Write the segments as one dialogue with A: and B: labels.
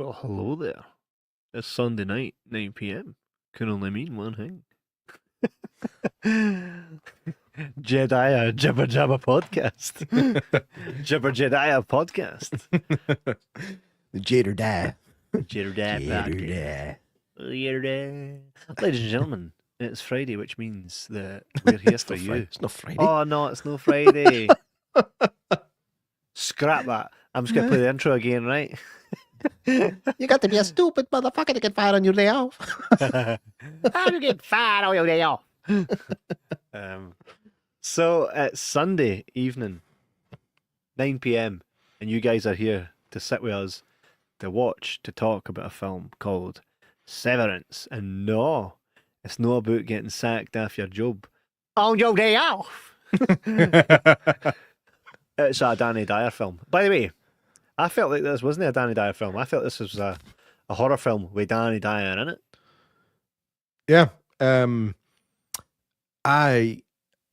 A: Well, hello there. It's Sunday night, 9 p.m. Can only mean one thing. Jedi Jibber Jabber podcast. Jibber Jedi podcast.
B: The Jader Die.
A: Jibber Jedi podcast. Jibber. Ladies and gentlemen, it's Friday, which means that we're here for you.
B: It's not Friday.
A: Oh no, it's no Friday. Scrap that. I'm just going to play the intro again, right?
B: You got to be a stupid motherfucker to get fired on your day off.
A: How do you get fired on your day off? So it's Sunday evening, 9 p.m, and you guys are here to sit with us to talk about a film called Severance. And no, it's not about getting sacked off your job on your day off. It's a Danny Dyer film. By the way, I felt like this wasn't a Danny Dyer film. I felt this was a horror film with Danny Dyer in it.
B: Yeah. I'm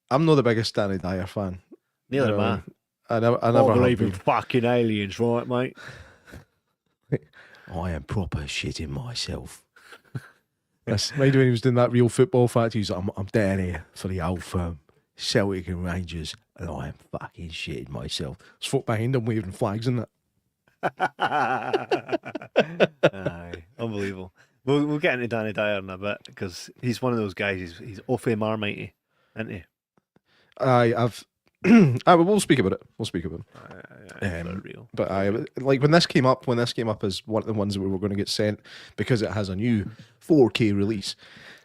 B: not the biggest Danny Dyer fan.
A: Neither am I.
B: I never
A: believe
B: have
A: in
B: been.
A: fucking aliens, right, mate?
B: I am proper shitting myself. That's right when he was doing that Real Football Fact. He was like, I'm down here for the old firm, Celtic and Rangers, and I am fucking shitting myself. There's folk behind him waving flags and that.
A: Aye, unbelievable. We'll get into Danny Dyer in a bit because he's one of those guys. He's awfully marmitey, isn't he?
B: We'll speak about it. We'll speak about it.
A: For real.
B: But like when this came up as one of the ones that we were going to get sent because it has a new 4K release.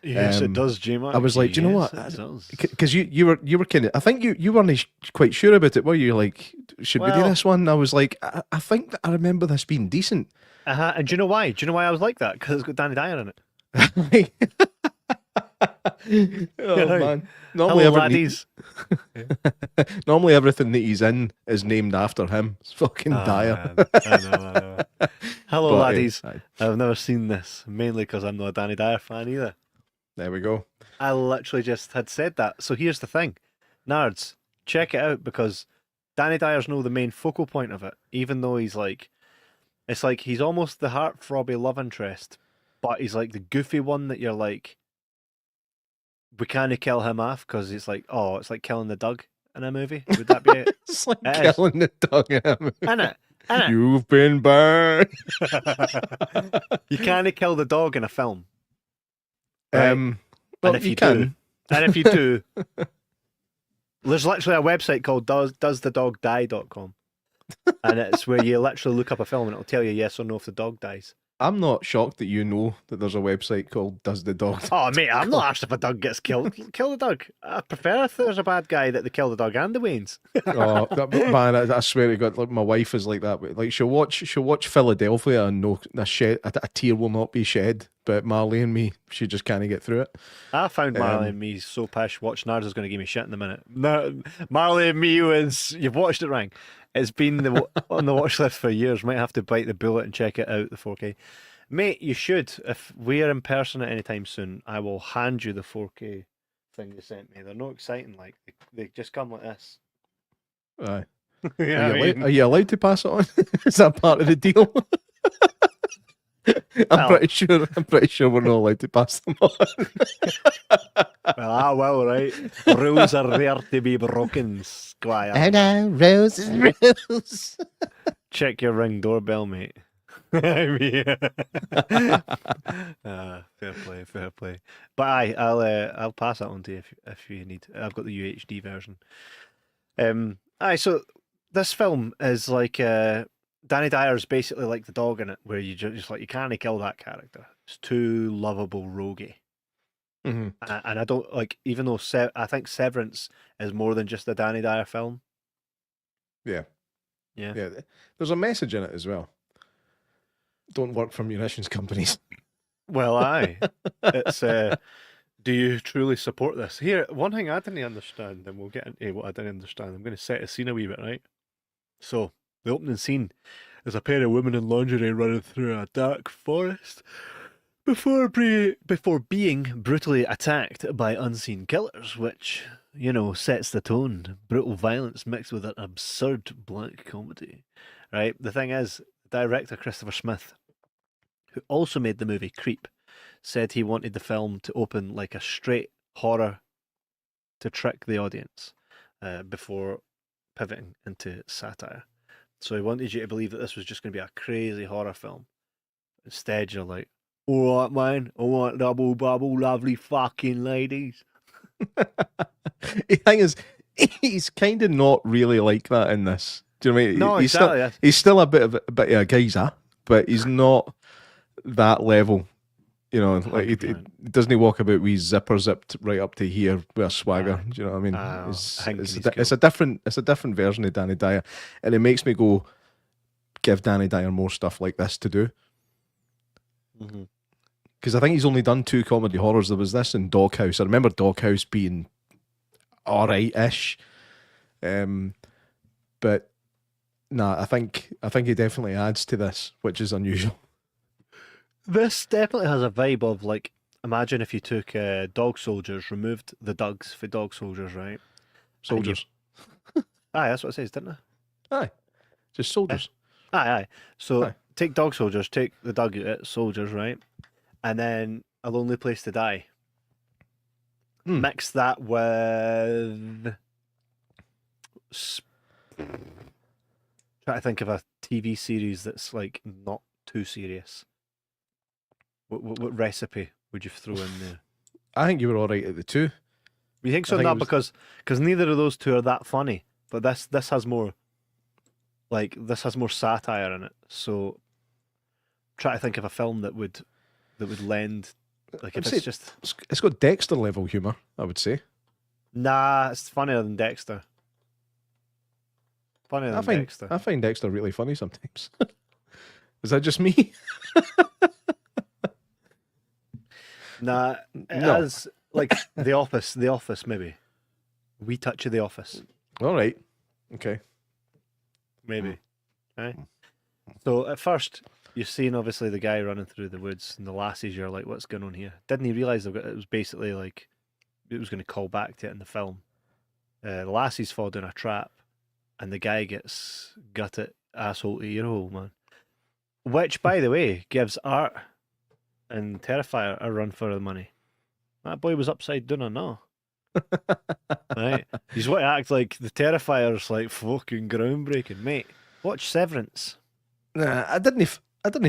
A: Yes, it does, Jay Mack.
B: I was like, do you know what?
A: It does.
B: Because you were kind of, I think you weren't quite sure about it, were you? Like, should we do this one? I was like, I think that I remember this being decent.
A: And do you know why? Do you know why I was like that? Because it's got Danny Dyer in it.
B: Oh man!
A: Hello, laddies.
B: Normally everything that he's in is named after him. It's fucking Dyer.
A: I know. Hello, laddies. I've never seen this, mainly because I'm not a Danny Dyer fan either.
B: There we go.
A: I literally just had said that. So here's the thing. Nerds, check it out because Danny Dyer's no the main focal point of it, even though he's like, it's like he's almost the heartthrobbing love interest, but he's like the goofy one that you're like, we can't kill him off because it's like, oh, it's like killing the Doug in a movie. Would that be it?
B: It's like killing the dog in a movie.
A: Innit?
B: You've been burned.
A: You can't kill the dog in a film. Right?
B: Well,
A: and if
B: you can.
A: And if you do, there's literally a website called doesthedogdie.com, and it's where you literally look up a film and it'll tell you yes or no if the dog dies.
B: I'm not shocked that you know that there's a website called Does the Dog.
A: Oh mate, I'm not asked if a dog gets killed. Kill the dog. I prefer if there's a bad guy that they kill the dog and the Waynes.
B: Oh man, I swear to God, like my wife is like that. Like she'll watch Philadelphia and no a tear will not be shed. But Marley and me, she just can't get through it.
A: I found Marley and me so pish. Watch Nards is going to give me shit in a minute. No, Marley and me you've watched it wrong. It's been on the watch list for years. Might have to bite the bullet and check it out, the 4K. Mate, you should. If we are in person at any time soon, I will hand you the 4K thing you sent me. They're not exciting, like they just come like this.
B: Aye.
A: Yeah,
B: are you allowed to pass it on? Is that part of the deal? I'm pretty sure we're not allowed to pass them on.
A: Well, I will, right? Rules are there to be broken, Squire.
B: Oh no, rules is rules.
A: Check your Ring doorbell, mate. Fair play. But I'll pass that on to you if you need. I've got the UHD version. So this film is like Danny Dyer's basically like the dog in it, where you just like you can't kill that character. It's too lovable, roguey.
B: Mm-hmm.
A: And I don't like, even though I think Severance is more than just a Danny Dyer film.
B: Yeah. There's a message in it as well. Don't work for munitions companies.
A: Well, aye. It's do you truly support this? Here, one thing I didn't understand, and we'll get into what I didn't understand. I'm going to set a scene a wee bit, right? So the opening scene is a pair of women in lingerie running through a dark forest before being brutally attacked by unseen killers, which, you know, sets the tone. Brutal violence mixed with an absurd black comedy, right? The thing is, director Christopher Smith who also made the movie Creep, said he wanted the film to open like a straight horror to trick the audience before pivoting into satire. So he wanted you to believe that this was just going to be a crazy horror film. Instead, you're like, all right, man, I want double bubble, lovely fucking ladies.
B: The thing is, he's kind of not really like that in this. Do you know what I mean?
A: No,
B: he's
A: exactly.
B: He's still a bit of a geezer, but he's not that level. You know, like he doesn't walk about with zipper zipped right up to here with a swagger. Do you know what I mean? It's a different version of Danny Dyer, and it makes me go, give Danny Dyer more stuff like this to do. Because I think he's only done 2 comedy horrors. There was this and Doghouse. I remember Doghouse being alright-ish, but nah, I think he definitely adds to this, which is unusual.
A: This definitely has a vibe of like, imagine if you took dog soldiers, removed the Dougs for dog soldiers, right?
B: Soldiers.
A: Aye, that's what it says, didn't it?
B: Aye, just soldiers.
A: Aye. So take dog soldiers, take the Doug soldiers, right? And then A Lonely Place to Die. Mix that with... Try to think of a TV series that's like not too serious. What recipe would you throw in there?
B: I think you were all right at the 2.
A: You think so? Not because neither of those two are that funny, but this has more satire in it. So try to think of a film that would lend, like, if
B: it's got Dexter level humor, I would say.
A: Nah, it's funnier than Dexter. Dexter.
B: I find Dexter really funny sometimes. Is that just me?
A: Nah, it has, like, The Office maybe. We touch of The Office.
B: All right. Okay.
A: Maybe. Right? So at first, you're seeing obviously the guy running through the woods and the lassies, you're like, what's going on here? Didn't he realise it was basically like, it was going to call back to it in the film. The lassies fall down a trap and the guy gets gutted asshole to ear hole, man. Which, by the way, gives Art and Terrifier a run for the money. That boy was upside down or no. Right? He's what act like the Terrifier's like fucking groundbreaking, mate. Watch Severance.
B: Nah, I didn't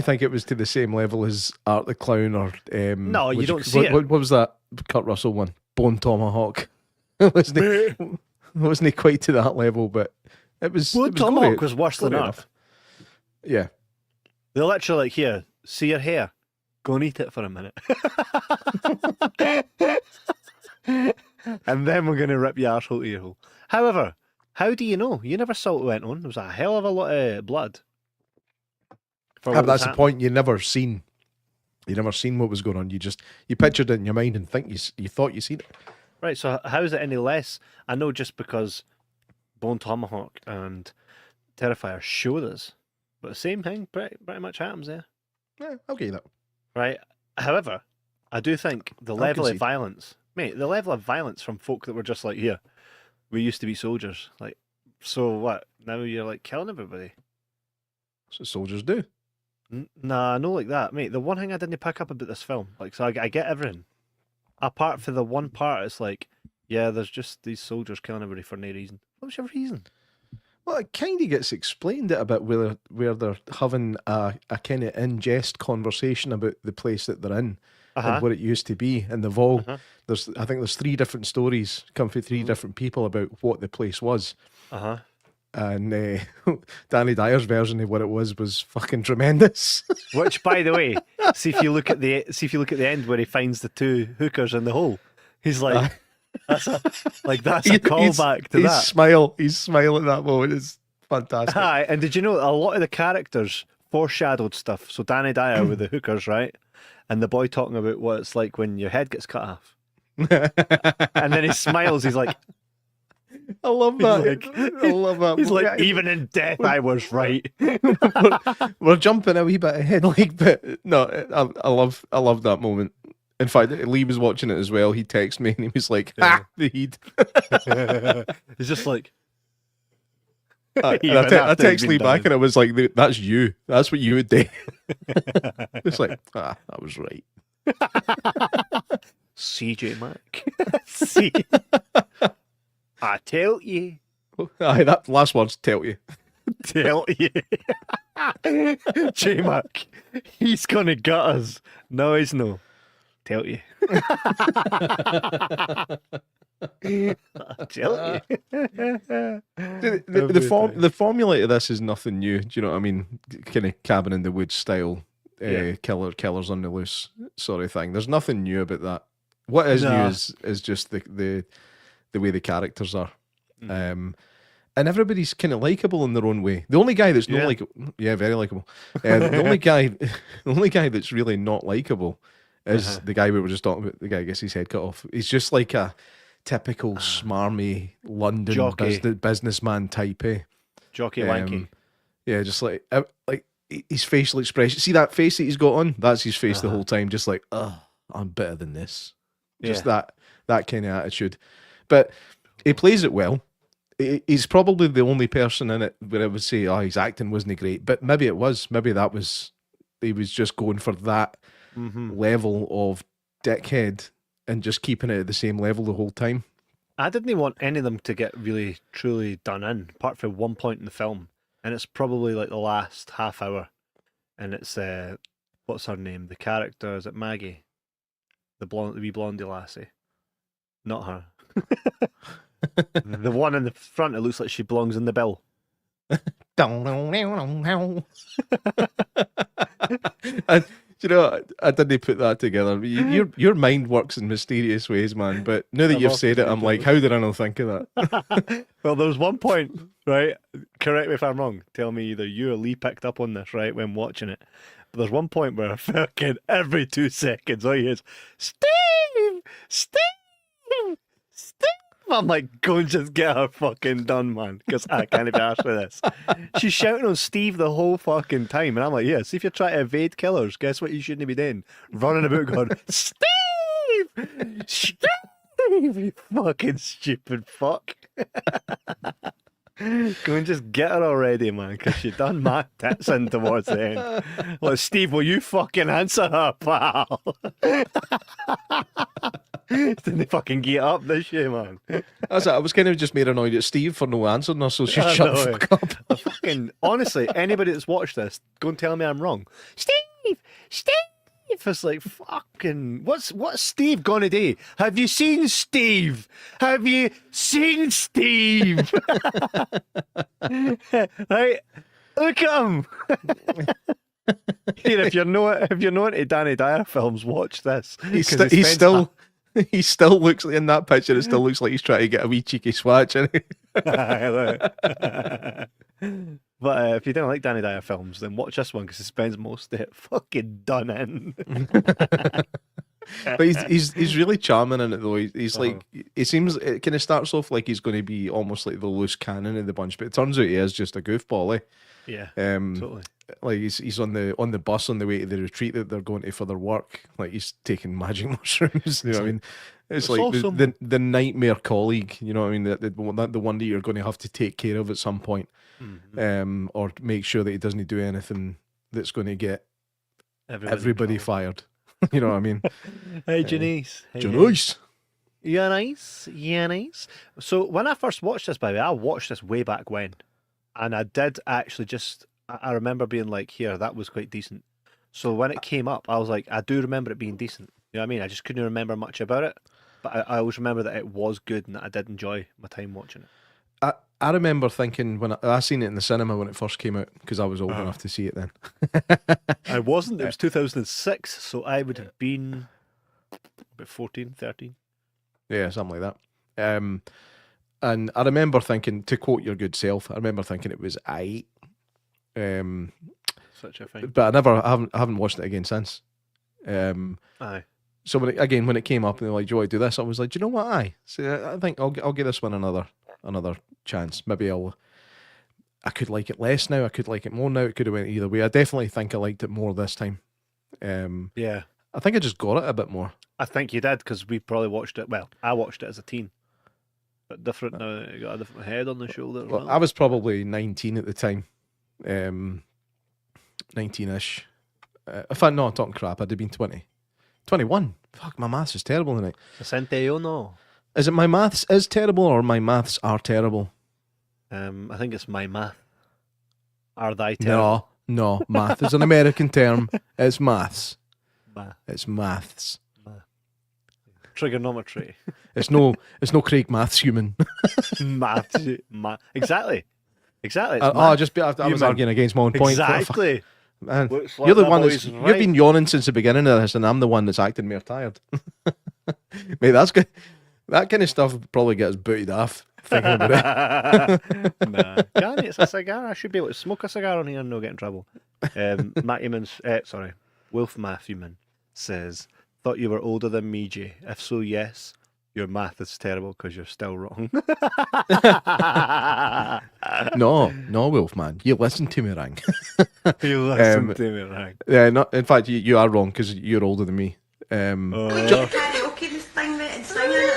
B: think it was to the same level as Art the Clown or
A: no, you don't see it.
B: What was that Kurt Russell one? Bone Tomahawk. wasn't he quite to that level, but it was.
A: Bone Tomahawk was worse than
B: Art. Yeah.
A: They're literally like, here, see your hair. Go and eat it for a minute. And then we're going to rip your arsehole to your hole. However, how do you know? You never saw what went on. There was a hell of a lot of blood.
B: But that's the point. You never seen what was going on. You pictured it in your mind and think you thought you seen it.
A: Right, so how is it any less? I know just because Bone Tomahawk and Terrifier showed us, but the same thing pretty much happens there.
B: Yeah, I'll give you that.
A: Right. However, I do think the level of violence, mate, the level of violence from folk that were just like, here, we used to be soldiers. Like, so what? Now you're like killing everybody.
B: That's what soldiers do.
A: Nah, no, like that, mate. The one thing I didn't pick up about this film, like, so I get everything. Apart from the one part, it's like, yeah, there's just these soldiers killing everybody for no reason. What was your reason?
B: Well, it kind of gets explained it a bit where they're having a kind of in-jest conversation about the place that they're in and what it used to be. And they've all, I think there's 3 different stories come from 3 different people about what the place was. And Danny Dyer's version of what it was fucking tremendous.
A: Which, by the way, see if you look at the end where he finds the 2 hookers in the hole, he's like, that's a callback to that.
B: His smile at that moment is fantastic.
A: Hi, and did you know a lot of the characters foreshadowed stuff? So Danny Dyer with the hookers, right? And the boy talking about what it's like when your head gets cut off. And then he smiles, he's like,
B: I love that. I love that.
A: He's like, even in death, I was right.
B: we're jumping a wee bit ahead, like, but no, I love that moment. In fact, Lee was watching it as well. He texted me and he was like, the heat.
A: He's just like,
B: I
A: Even after
B: text
A: he'd
B: Lee
A: been
B: back
A: done.
B: and I was like, that's you. That's what you would do. It's like, I was right.
A: CJ Mack. See, I tell you.
B: Aye, that last word's tell you.
A: Tell you. J Mac, he's gonna gut us. No, he's no. Tell you. I tell you.
B: The formula to this is nothing new. Do you know what I mean? Kind of cabin in the woods style, killers on the loose sort of thing. There's nothing new about that. What is new is just the way the characters are. And everybody's kind of likable in their own way. The only guy that's not very likable. The only guy that's really not likable is the guy we were just talking about. The guy gets his head cut off. He's just like a typical smarmy London businessman type.
A: Jockey wanky.
B: Yeah, just like his facial expression. See that face that he's got on? That's his face the whole time. Just like, I'm better than this. Just that kind of attitude. But he plays it well. He's probably the only person in it where I would say, his acting wasn't great. But maybe it was. Maybe he was just going for that level of dickhead and just keeping it at the same level the whole time.
A: I didn't want any of them to get really, truly done in, apart from one point in the film. And it's probably like the last half hour. And it's, what's her name? The character, is it Maggie? The wee blondie lassie. Not her. The one in the front, it looks like she belongs in the bill.
B: And, you know, I didn't put that together. Your mind works in mysterious ways, man. But now that you've said it, I'm like, how did I not think of that?
A: Well, there was one point, right? Correct me if I'm wrong. Tell me either you or Lee picked up on this, right, when watching it. But there's one point where fucking every 2 seconds, all you hear is, Steve! Steve! Steve! I'm like, go and just get her fucking done, man, because I can't be arsed with this. She's shouting on Steve the whole fucking time, and I'm like, see if you're trying to evade killers, guess what you shouldn't be doing? Running about going, Steve! Steve! You fucking stupid fuck. Go and just get her already, man, because she done my tits in towards the end. Well, Steve, will you fucking answer her, pal? Didn't fucking get up this year, man.
B: I was kind of just made annoyed at Steve for no answering her, so she shut the fuck up.
A: Fucking, honestly, anybody that's watched this, go and tell me I'm wrong. Steve! Steve! It's like, fucking, what's Steve gonna do? Have you seen Steve? Have you seen Steve? Right? Look at him. Here, if you're not into Danny Dyer films, watch this.
B: He still looks in that picture. It still looks like he's trying to get a wee cheeky swatch.
A: But if you don't like Danny Dyer films, then watch this one because he spends most of it fucking done in.
B: But he's really charming in it though. He's like, it seems it kind of starts off like he's going to be almost like the loose cannon of the bunch, but it turns out he is just a goofball.
A: Yeah, totally.
B: Like he's on the bus on the way to the retreat that they're going to for their work. Like he's taking magic mushrooms. You know what I mean? It's like awesome. the nightmare colleague. You know what I mean? The one that you're going to have to take care of at some point, or make sure that he doesn't do anything that's going to get everybody fired. You know what I mean?
A: Hey, Janice.
B: Janice.
A: Yeah, nice. Yeah, nice. So when I first watched this, by the way, I watched this way back when, and I did actually I remember being like, here, that was quite decent. So when it came up, I was like, I do remember it being decent. You know what I mean? I just couldn't remember much about it, but I always remember that it was good and that I did enjoy my time watching it.
B: I remember thinking when I seen it in the cinema when it first came out, because I was old enough to see it then.
A: I wasn't. It was 2006, so I would have been about 14, 13.
B: Yeah, something like that. And I remember thinking, to quote your good self, I remember thinking it was aight.
A: Such a thing.
B: But I haven't watched it again since.
A: Aye.
B: So when it came up and they were like, "Do you want to do this?" I was like, "Do you know what? Aye." So I think I'll give this one another chance. Maybe I could like it less now. I could like it more now. It could have went either way. I definitely think I liked it more this time.
A: Yeah.
B: I think I just got it a bit more.
A: I think you did because we probably watched it. Well, I watched it as a teen. But different now. You got a different head on the shoulder. as
B: Well,
A: well.
B: I was probably 19 at the time. 19-ish. If I no, I'm talking crap, I'd have been 20. 21. Fuck, my maths is terrible tonight.
A: 61.
B: Is it my maths is terrible or my maths are terrible?
A: I think it's my math. Are thy terrible?
B: No, math is an American term. It's maths.
A: Math.
B: It's maths.
A: Trigonometry.
B: It's no Craig Maths human.
A: Math. Exactly. It's
B: I
A: math.
B: was arguing against my own point.
A: Exactly.
B: Man,
A: Looks like
B: you're the
A: that
B: one
A: boy's
B: that's
A: right.
B: you've been yawning since the beginning of this, and I'm the one that's acting more tired. Mate, that's good. That kind of stuff would probably get us booted off. Thinking about it.
A: Nah, Danny, it's a cigar. I should be able to smoke a cigar on here and not get in trouble. Wolf Matthewman says, "Thought you were older than me, Jay. If so, yes, your math is terrible because you're still wrong."
B: No, Wolfman, you listen to me, Rang.
A: You listen to me, right?
B: Yeah, not. In fact, you are wrong because you're older than me.
C: Karaoke this thing and singing it.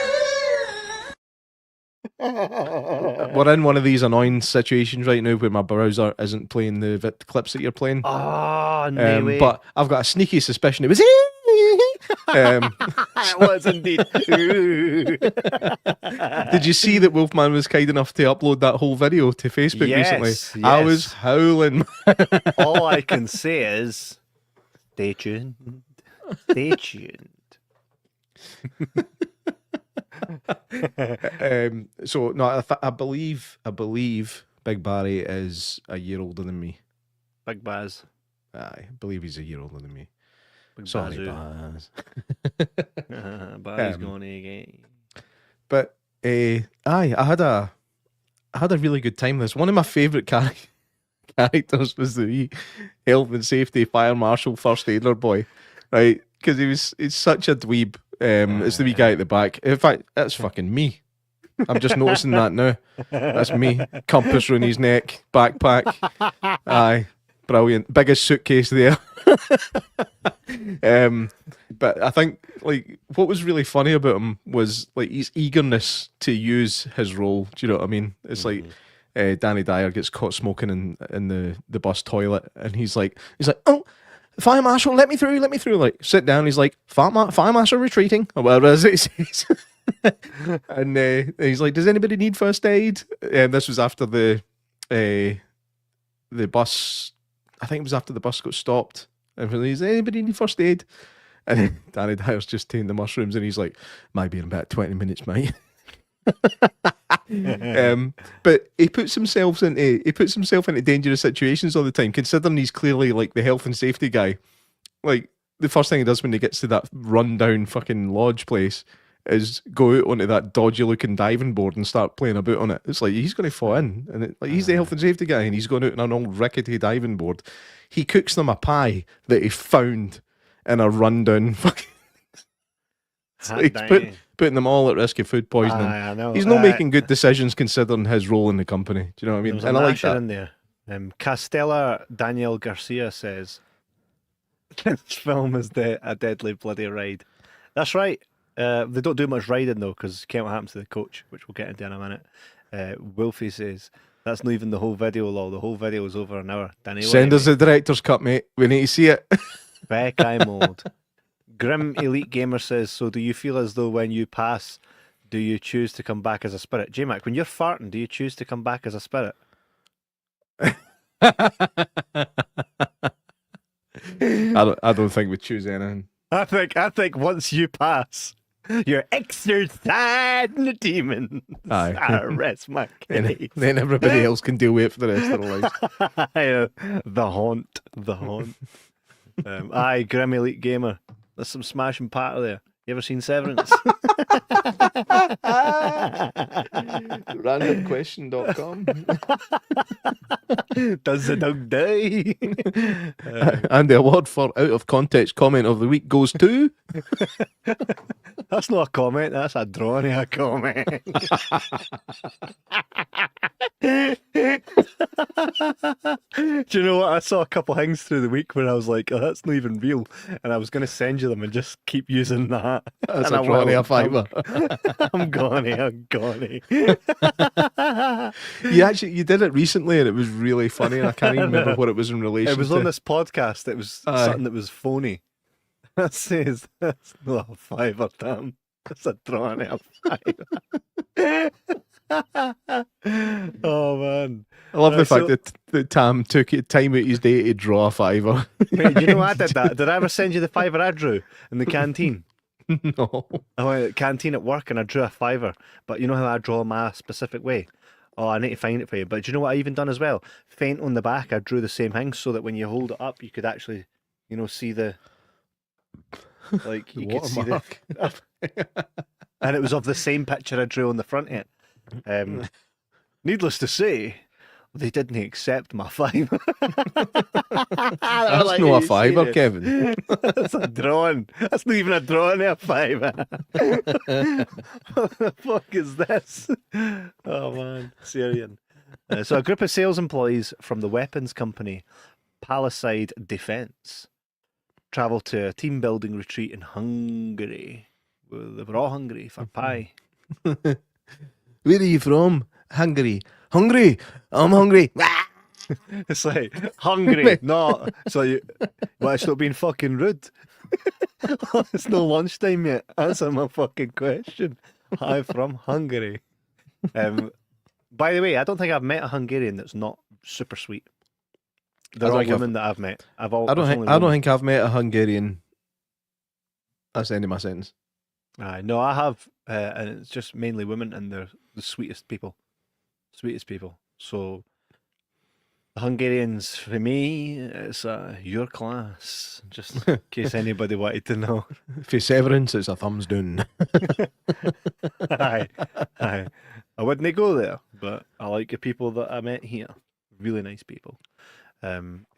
B: We're in one of these annoying situations right now where my browser isn't playing the clips that you're playing.
A: Oh, no way.
B: But I've got a sneaky suspicion it was.
A: It was indeed.
B: Did you see that Wolfman was kind enough to upload that whole video to Facebook recently?
A: Yes.
B: I was howling.
A: All I can say is, stay tuned. Stay tuned.
B: So no, I believe Big Barry is a year older than me.
A: Big Baz.
B: I believe he's a year older than me.
A: Big
B: Sorry,
A: Bazoo.
B: Baz.
A: Barry's going again.
B: But I had a really good time. This one of my favourite characters was the wee health and safety fire marshal first aider boy, right? Because he's such a dweeb. It's the wee guy at the back. In fact, that's fucking me. I'm just noticing that now. That's me. Compass around his neck, backpack. Aye, brilliant. Biggest suitcase there. But I think like what was really funny about him was like his eagerness to use his role. Do you know what I mean? It's like Danny Dyer gets caught smoking in the bus toilet, and he's like, oh, fire marshal, let me through. Like, sit down. He's like, fire marshal retreating, or whatever it is it says. And he's like, does anybody need first aid? And this was after the bus. I think it was after the bus got stopped. And he's, anybody need first aid? And then Danny Dyer's just taking the mushrooms, and he's like, might be in about 20 minutes, mate. But he puts himself into dangerous situations all the time, considering he's clearly like the health and safety guy. Like the first thing he does when he gets to that rundown fucking lodge place is go out onto that dodgy looking diving board and start playing about on it. It's like he's going to fall in, and he's the health and safety guy, and he's going out on an old rickety diving board. He cooks them a pie that he found in a rundown fucking. He's putting them all at risk of food poisoning.
A: I know.
B: He's not making good decisions considering his role in the company. Do you know what I mean?
A: There's a
B: And I like
A: masher
B: that.
A: in there. Castella Daniel Garcia says, this film is a deadly bloody ride. That's right. They don't do much riding though, because can't what happens to the coach, which we'll get into in a minute. Wolfie says, that's not even the whole video, lol. The whole video is over an hour. Danny,
B: Send us the director's cut, mate. We need to see it.
A: Beck eye mode. Grim Elite Gamer says, so do you feel as though when you pass, do you choose to come back as a spirit? J-Mac, when you're farting, do you choose to come back as a spirit?
B: I don't think we choose anything.
A: I think once you pass, you're exorcising the demons.
B: Aye.
A: I rest my case.
B: Then everybody else can deal with it for the rest of their lives.
A: The haunt. Aye, Grim Elite Gamer. There's some smashing patter there. You ever seen Severance?
B: Randomquestion.com.
A: Does the dog die?
B: And the award for out of context comment of the week goes to.
A: That's not a comment, that's a drawing of a comment. Do you know what? I saw a couple things through the week where I was like, oh, that's not even real. And I was going to send you them and just keep using that.
B: That's
A: and
B: a drawing a
A: I'm
B: fiver.
A: gone.
B: You did it recently and it was really funny. And I can't even remember what it was in relation
A: It was
B: to.
A: on this podcast. It was something that was phony. That says, that's not a fiver, damn. That's a drawing of a fiver. Oh, man.
B: I love the fact that Tam took time out his day to draw a fiver.
A: Mate, do you know I did that? Did I ever send you the fiver I drew in the canteen?
B: No.
A: I went to the canteen at work and I drew a fiver. But you know how I draw my specific way? Oh, I need to find it for you. But do you know what I even done as well? Faint on the back, I drew the same thing so that when you hold it up, you could actually, see the... Like, you could see the... And it was of the same picture I drew on the front of it. Needless to say, they didn't accept my fiver.
B: That's like, not a fiver, serious? Kevin.
A: That's a drawing. That's not even a drawing of a fiver. What the fuck is this? Oh, man. Syrian. So a group of sales employees from the weapons company Palisade Defence travel to a team building retreat in Hungary. Well, they were all hungry for pie.
B: Where are you from? Hungary. Hungry? I'm hungry.
A: It's like, hungry. No. So it's not being fucking rude. It's no lunchtime yet. Answer my fucking question. I'm from Hungary. By the way, I don't think I've met a Hungarian that's not super sweet. They're all women that I've met. I
B: don't think I've met a Hungarian. That's the end of my sentence.
A: No, I have, and it's just mainly women, and they're the sweetest people. So, the Hungarians, for me, it's your class, just in case anybody wanted to know.
B: For Severance, it's a thumbs down.
A: Aye. I wouldn't go there, but I like the people that I met here. Really nice people.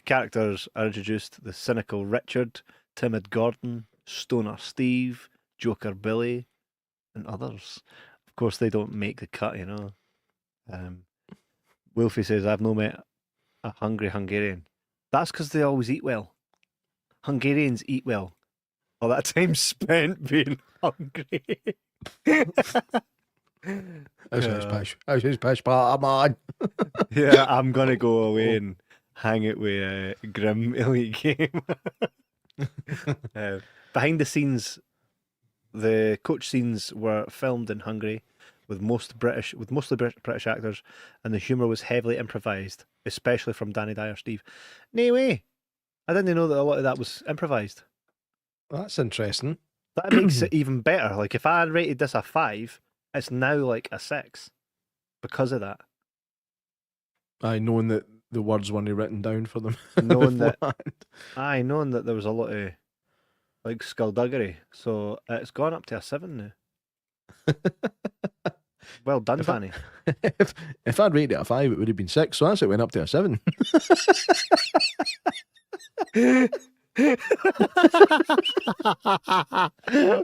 A: Characters are introduced: the cynical Richard, timid Gordon, stoner Steve, Joker Billy, and others. Of course, they don't make the cut, Wolfie says, I've no met a hungry Hungarian. That's because they always eat well. Hungarians eat well. All that time spent being hungry.
B: That's his pish part, man.
A: Yeah, I'm going to go away and hang it with Grim Elite Game. Behind the scenes, the coach scenes were filmed in Hungary with mostly British actors, and the humour was heavily improvised, especially from Danny Dyer, Steve. No way! I didn't know that a lot of that was improvised.
B: That's interesting.
A: That makes it even better. Like, if I rated this a 5, it's now like a 6 because of that.
B: Knowing that the words weren't written down for them.
A: Knowing that there was a lot of like skullduggery, so it's gone up to a 7 now. Well done, Danny.
B: If I'd rated it a 5, it would have been 6, so that's it went up to a 7.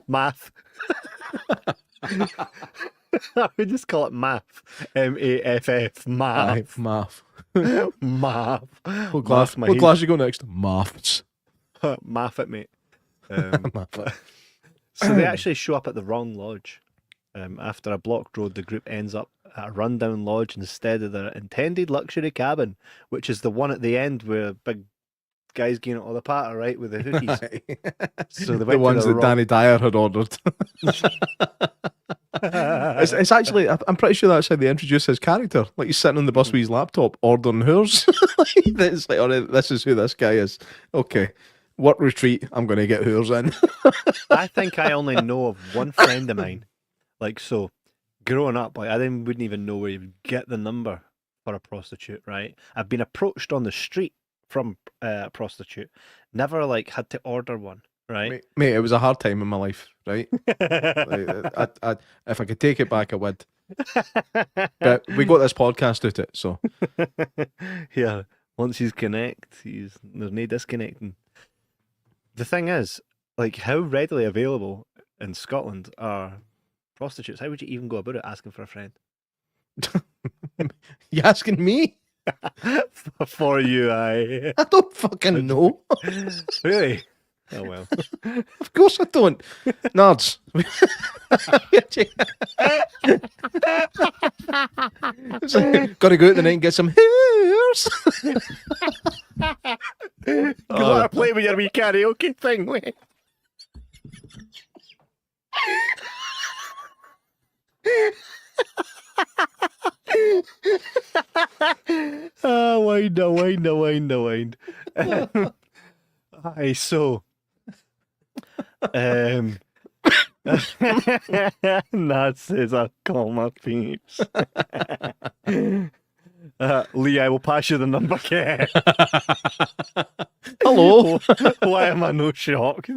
A: Math. I would just call it math. MAFF. Math.
B: Math.
A: Math.
B: What class you go next? Maths.
A: Math it, mate. So they actually show up at the wrong lodge. After a blocked road, the group ends up at a rundown lodge instead of their intended luxury cabin, which is the one at the end where big guys getting all the party, right, with the hookies. So the
B: ones that Danny Dyer had ordered. It's actually, I'm pretty sure that's how they introduce his character. Like, he's sitting on the bus with his laptop ordering hers. It's like, all right, this is who this guy is. Okay, work retreat, I'm going to get hers in.
A: I think I only know of one friend of mine. Like, so, growing up, like, I wouldn't even know where you would get the number for a prostitute, right? I've been approached on the street from a prostitute. Never, like, had to order one, right?
B: Mate, it was a hard time in my life, right? Like, if I could take it back, I would. But we got this podcast out it, so.
A: Yeah, once you connect, there's no disconnecting. The thing is, like, how readily available in Scotland are prostitutes? How would you even go about it asking for a friend?
B: You asking me?
A: For you, I
B: I don't fucking know.
A: really. Oh well.
B: Of course I don't. Nerds. Gotta go out the night and get some hairs.
A: You let her play with your wee karaoke thing, wait. Wind. Aye, so. That says I call my peeps. Lee, I will pass you the number, Kev.
B: Hello.
A: Why am I no shocked?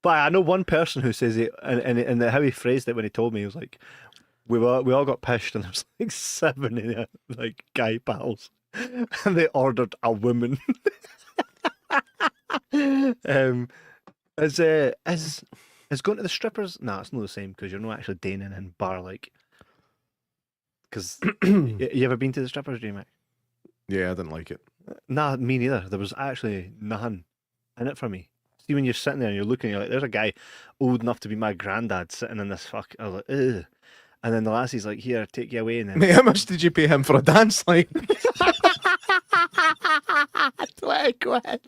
A: But I know one person who says it, and how he phrased it when he told me, he was like, we all got pissed, and there was like 7 in it, like guy pals, and they ordered a woman. Is going to the strippers? Nah, it's not the same because you're not actually dating in bar like. Because you ever been to the strippers, Jay Mack?
B: Yeah, I didn't like it.
A: Nah, me neither. There was actually nothing in it for me. See, when you're sitting there and you're looking, you're like, there's a guy old enough to be my granddad sitting in this fuck. I was like, ugh. And then the lassie's like, here, take you away. And then,
B: Mate, how much did you pay him for a dance? Like,
A: 20 quid.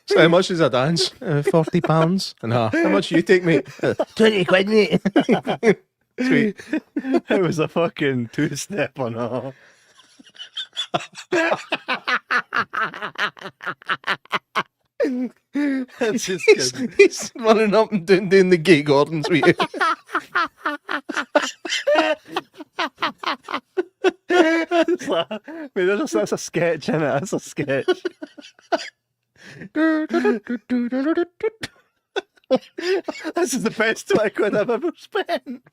B: so how much is a dance? £40. And how much you take, mate? 20 quid, mate. Sweet.
A: It was a fucking 2-step on all. That's just good.
B: He's running up and doing the gay Gordons with you.
A: It's like, I mean, that's a sketch, innit? That's a sketch. This is the best 20 quid I've ever spent.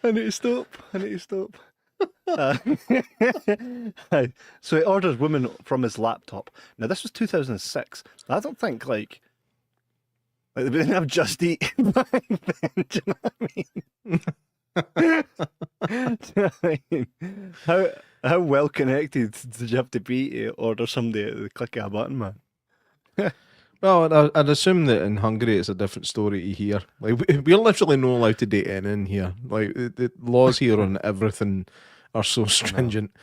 A: I need to stop. So he orders women from his laptop. Now this was 2006. I don't think like they didn't have Just Eat back then. Do you know what I mean? How well connected did you have to be to order somebody at the click of a button, man?
B: Well, I'd assume that in Hungary it's a different story to here. Like we're literally not allowed to date in here. Like the laws here on everything are so stringent.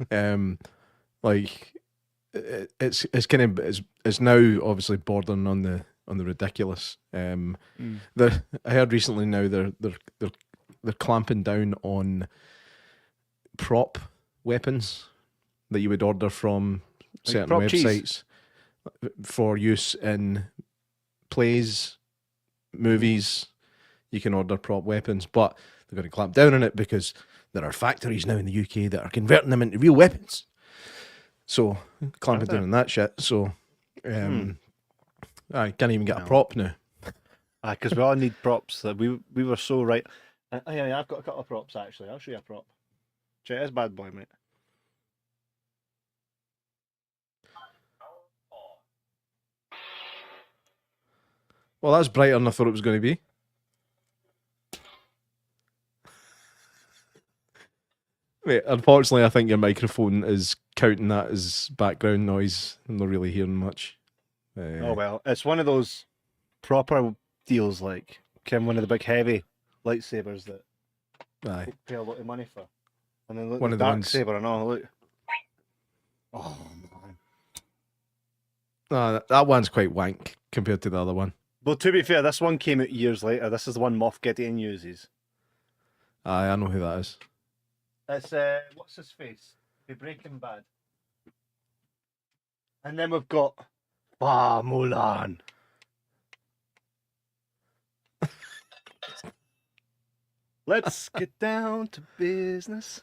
B: Like it's kind of it's now obviously bordering on the ridiculous. I heard recently now they're clamping down on prop weapons that you would order from certain websites for use in plays, movies. You can order prop weapons, but they're going to clamp down on it because there are factories now in the UK that are converting them into real weapons. So clamping down on that shit. So I can't even get a prop now.
A: Because we all need props. We were so right. Yeah, I've got a couple of props actually. I'll show you a prop. Check this bad boy, mate.
B: Well, that's brighter than I thought it was going to be. Wait, unfortunately, I think your microphone is counting that as background noise. I'm not really hearing much.
A: Oh well, it's one of those proper deals, like one of the big heavy lightsabers that
B: Aye.
A: pay a lot of money for. And then look,
B: One
A: the
B: of the
A: dark
B: ones.
A: saber and all. Look. Oh man.
B: That one's quite wank compared to the other one.
A: Well, to be fair, this one came out years later. This is the one Moff Gideon uses.
B: Aye, I know who that is.
A: It's what's his face? The Breaking Bad. And then we've got Mulan. Let's get down to business.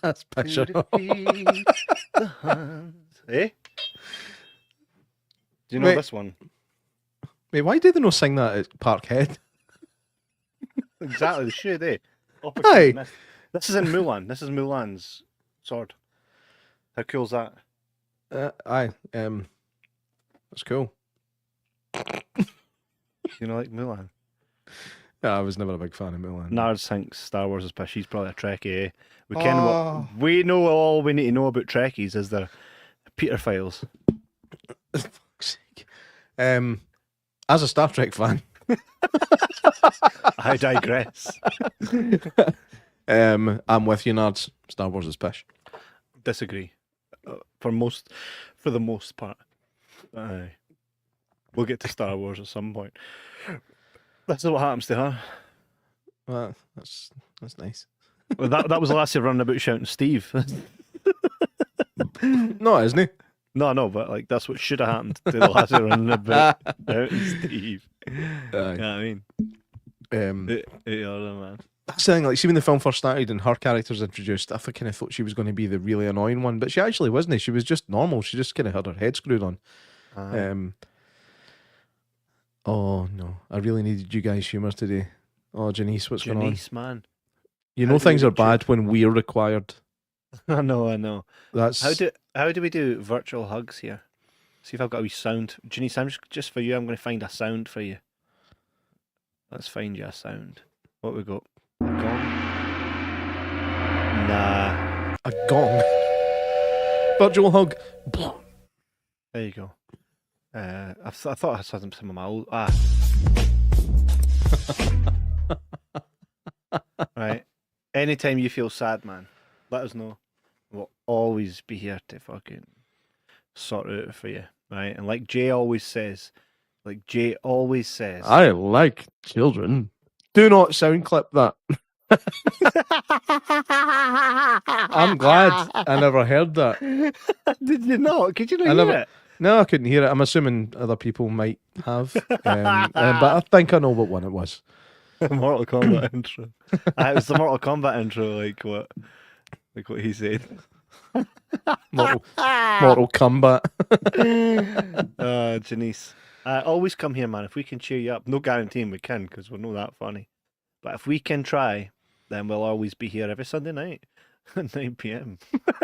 B: That's picture.
A: To defeat the Huns. Eh? Do you know this one?
B: Wait, why did they not sing that at Parkhead?
A: Exactly, they should, eh?
B: Aye.
A: This is in Mulan. This is Mulan's sword. How cool's that?
B: Aye. That's cool.
A: You know, like Mulan.
B: Yeah, I was never a big fan of Mulan.
A: Nard thinks Star Wars is piss. She's probably a Trekkie, eh? We know all we need to know about Trekkies is their Peter files.
B: Fuck's sake. As a Star Trek fan,
A: I digress.
B: I'm with you, Nards. Star Wars is pish.
A: Disagree. For the most part. Aye. We'll get to Star Wars at some point. This is what happens to her.
B: Well, that's nice.
A: Well, that was the last year running about shouting Steve.
B: No, isn't he?
A: No, but like that's what should have happened to the last year running about shouting Steve.
B: Aye.
A: You know what I mean? Man.
B: That's the thing, like, see when the film first started and her character's introduced, I kind of thought she was going to be the really annoying one, but she actually wasn't. She was just normal. She just kind of had her head screwed on. Oh no, I really needed you guys' humour today. Oh, Janice, what's going on?
A: Janice, man.
B: You know things are bad when we're required.
A: I know.
B: That's
A: how do we do virtual hugs here? See if I've got a wee sound. Janice, I'm just for you. I'm going to find a sound for you. Let's find you a sound. What we got? A gong? Nah.
B: a gong. Virtual hug.
A: There you go. I thought I saw some of my old. Right. Anytime you feel sad, man, let us know. We'll always be here to fucking sort it out for you, right? And like Jay always says,
B: I like children. Do not sound clip that. I'm glad I never heard that.
A: Did you not? Could you not hear it?
B: No, I couldn't hear it. I'm assuming other people might have. But I think I know what one it was.
A: Mortal Kombat intro. It was the Mortal Kombat intro, like what he said.
B: Mortal Kombat.
A: Janice. Always come here, man. If we can cheer you up, no guaranteeing we can, because we're not that funny. But if we can try, then we'll always be here every Sunday night at 9 p.m.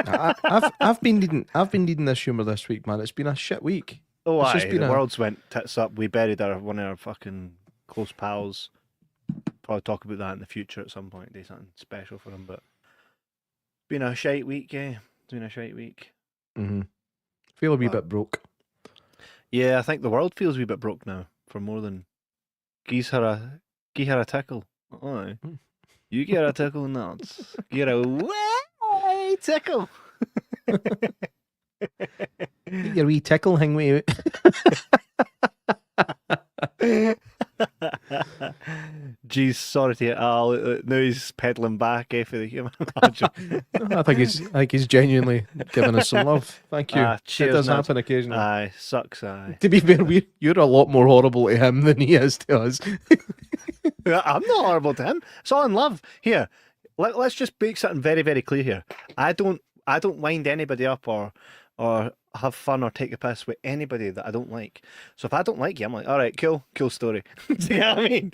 B: I've been needing this humour this week, man. It's been a shit week.
A: Oh, aye, the world's went tits up. We buried one of our fucking close pals. Probably talk about that in the future at some point. Do something special for him. But been a shite week, yeah. It's been a shite week.
B: Mm-hmm. Feel a wee bit broke.
A: Yeah, I think the world feels a wee bit broke now. For more than give her a tickle. Aye. You get a tickle, nuts. Get a way tickle.
B: Get your wee tickle hang with you.
A: Jeez, sorry to hear. Now he's peddling back for the human.
B: I think he's genuinely giving us some love. Thank you.
A: Cheers,
B: it does happen occasionally.
A: Aye, sucks. Aye.
B: To be fair, you're a lot more horrible to him than he is to us.
A: I'm not horrible to him. It's all in love. Here, let's just make something very, very clear here. I don't wind anybody up or have fun or take a piss with anybody that I don't like. So if I don't like you, I'm like, all right, cool story. Do you know what I mean?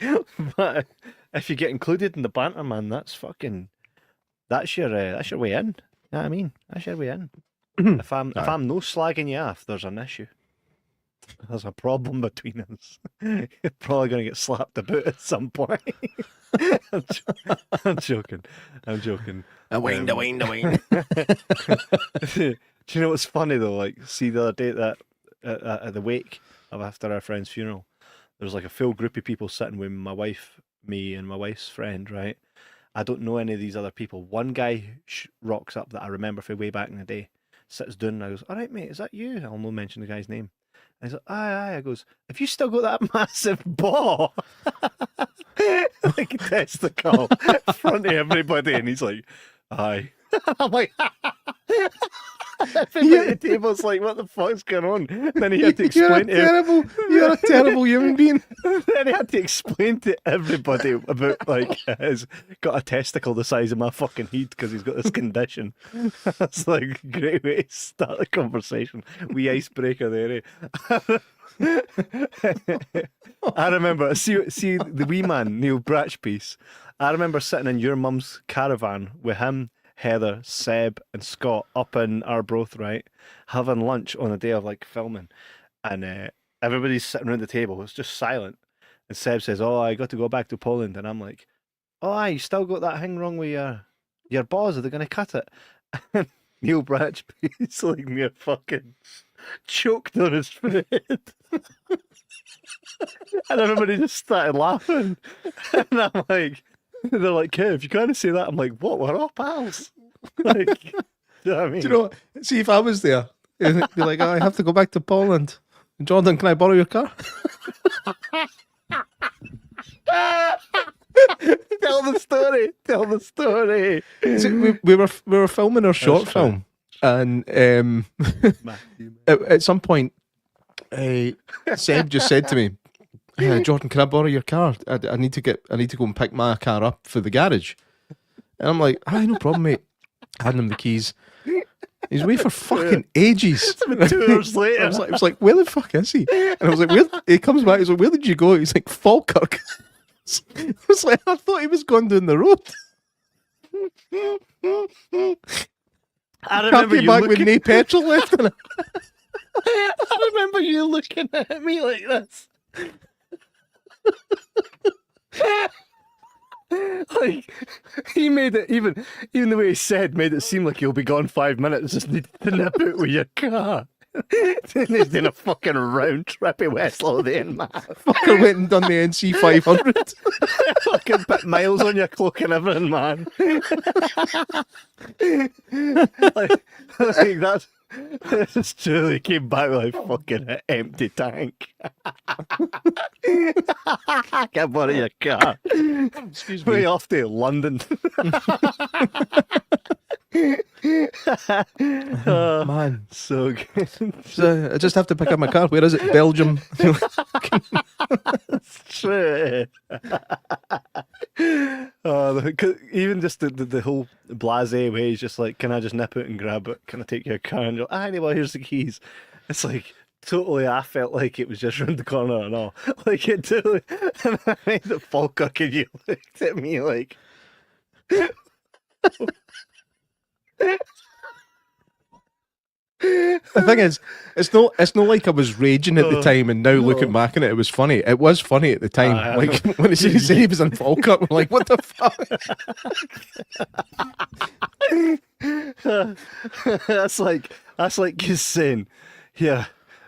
A: But if you get included in the banter, man, that's your way in. You know what I mean? That's your way in. If I'm no slagging you off, there's an issue. There's a problem between us. You're probably going to get slapped about at some point. I'm joking.
B: The wing.
A: Do you know what's funny though? Like, see the other day that at the wake of after our friend's funeral, there was like a full group of people sitting with my wife, me, and my wife's friend. Right? I don't know any of these other people. One guy rocks up that I remember from way back in the day. Sits down and I goes, "All right, mate, is that you?" I'll not mention the guy's name. And he's like, "Aye." I goes, "Have you still got that massive ball?" Like a testicle in front of everybody, and he's like, "Aye." I'm like, everybody at the table's like, what the fuck's going on? Then he had to explain
B: You're a terrible human being.
A: Then he had to explain to everybody about, like, he's got a testicle the size of my fucking head because he's got this condition. That's like a great way to start the conversation. Wee icebreaker there, eh? I remember, see the wee man, Neil Bratchpiece. I remember sitting in your mum's caravan with him, Heather, Seb, and Scott up in Arbroath, right, having lunch on a day of like filming, and everybody's sitting around the table. It's just silent. And Seb says, "Oh, I got to go back to Poland," and I'm like, "Oh, aye, you still got that thing wrong with your balls? Are they going to cut it?" And Neil Bratch, he's like near fucking choked on his food. And everybody just started laughing. And I'm like, they're like, "Kev, you can't say that." I'm like, "What? We're all pals." Like, do you know what I mean?
B: Do you know what? See, if I was there, it'd be like, oh, I have to go back to Poland. Jordan, can I borrow your car?
A: Tell the story. Tell the story.
B: See, we were filming our short film, and at some point, Seb just said to me, "Jordan, can I borrow your car? I need to go and pick my car up for the garage." And I'm like, "Aye, no problem, mate." Handing him the keys. He's away for fucking ages.
A: 2 hours later.
B: I was like, where the fuck is he? And I was like, where? He comes back. He's like, where did you go? He's like, Falkirk. I was like, I thought he was going down the road.
A: I remember you
B: back
A: looking...
B: with no petrol left in it.
A: I remember you looking at me like this. Like, he made it, even the way he said, made it seem like he'll be gone 5 minutes, just need to nip out with your car. Then he's doing a fucking round trip in West Lothian, man.
B: Fucker went and done the NC 500.
A: Fucking put miles on your cloak and everything, man. like that's... It's true, he came back with a fucking empty tank. Can't borrow your car.
B: Excuse
A: Way
B: me.
A: off to London. Oh,
B: Man.
A: so good.
B: So I just have to pick up my car. Where is it? Belgium.
A: That's true. Even just the whole blasé way, he's just like, "Can I just nip out and grab it? Can I take your car?" And you're like, "Aye, well, here's the keys." It's like, totally, I felt like it was just round the corner and all. Like, it totally, and I made the Falkirk and you looked at me like...
B: The thing is, it's not like I was raging at the time, and now looking back on it, it was funny. It was funny at the time. Like when he said he was in Falkirk, we're like, what the
A: fuck? That's like you saying, "Yeah,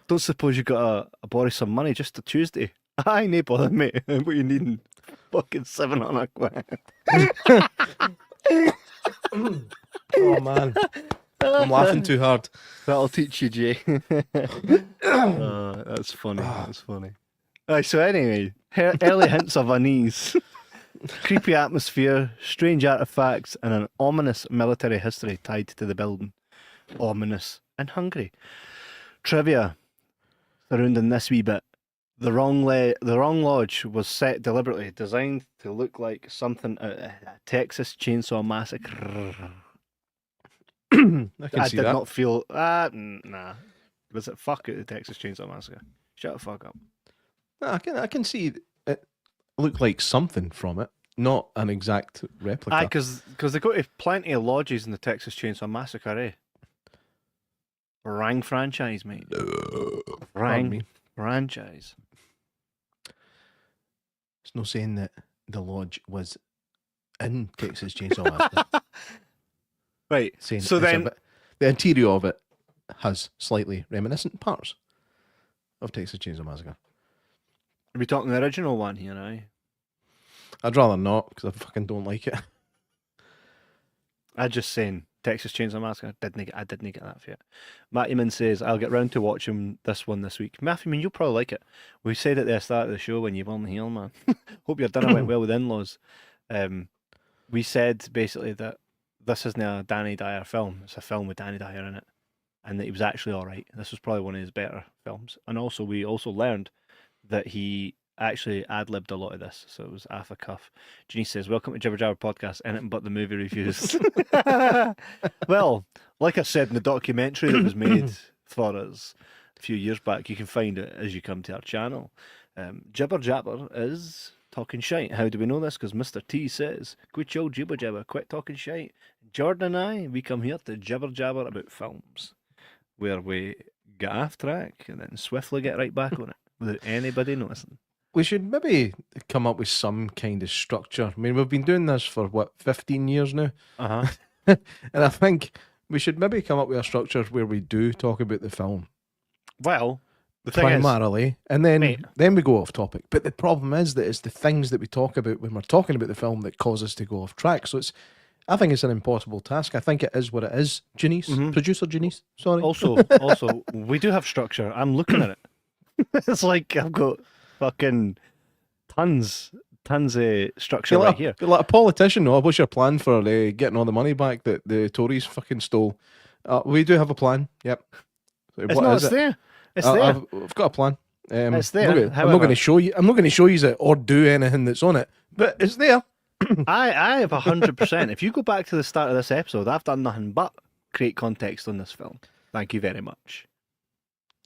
A: don't suppose you got to borrow some money just to Tuesday?" "Aye, no bother, mate. What you needing? Fucking 700 quid."
B: Oh man, I'm laughing too hard.
A: That'll teach you, Jay. That's funny. That's funny. So anyway, early hints of unease, creepy atmosphere, strange artifacts, and an ominous military history tied to the building. Ominous and hungry. Trivia surrounding this wee bit. The wrong lodge was set deliberately, designed to look like something out of a Texas Chainsaw Massacre. I did not feel... nah. Was it fuck out the Texas Chainsaw Massacre? Shut the fuck up.
B: I can see it looked like something from it, not an exact replica.
A: Aye, because they go to plenty of lodges in the Texas Chainsaw Massacre, eh? Rang franchise, mate. Rang franchise.
B: It's no saying that the lodge was in Texas Chainsaw Massacre.
A: Right,
B: Saying
A: so then...
B: the interior of it has slightly reminiscent parts of Texas Chainsaw Massacre.
A: Are we talking the original one here, aye?
B: I'd rather not, because I fucking don't like it.
A: I'm just saying, Texas Chainsaw Massacre, I didn't get that for you. Matthew says, "I'll get round to watching this one this week." Matthew, you'll probably like it. We said at the start of the show when you weren't here, man. Hope your dinner went well with in-laws. We said basically that this isn't a Danny Dyer film. It's a film with Danny Dyer in it. And that he was actually alright. This was probably one of his better films. And also, we also learned that he actually ad-libbed a lot of this. So it was off the cuff. Janice says, "Welcome to Jibber Jabber Podcast, anything but the movie reviews." Well, like I said in the documentary that was made for us a few years back, you can find it as you come to our channel. Jibber Jabber is talking shite. How do we know this? Because Mr. T says, "Quit your jibber jabber, quit talking shite." Jordan and I, we come here to jibber jabber about films, where we get off track and then swiftly get right back on it. without anybody noticing.
B: We should maybe come up with some kind of structure. I mean, we've been doing this for, 15 years now?
A: Uh-huh.
B: And I think we should maybe come up with a structure where we do talk about the film.
A: Well, the thing
B: primarily, and then
A: mate,
B: we go off topic. But the problem is that it's the things that we talk about when we're talking about the film that cause us to go off track. So I think it's an impossible task. I think it is what it is. Janice, producer Janice, sorry.
A: Also, we do have structure. I'm looking at it. It's like I've got fucking tons of structure right here.
B: You're like a politician, though. What's your plan for getting all the money back that the Tories fucking stole? We do have a plan. Yep. So
A: it's there. It's there.
B: I've got a plan.
A: It's there.
B: I'm not going to show you. I'm not going to show you it or do anything that's on it, but it's there.
A: I have 100%. If you go back to the start of this episode, I've done nothing but create context on this film. Thank you very much.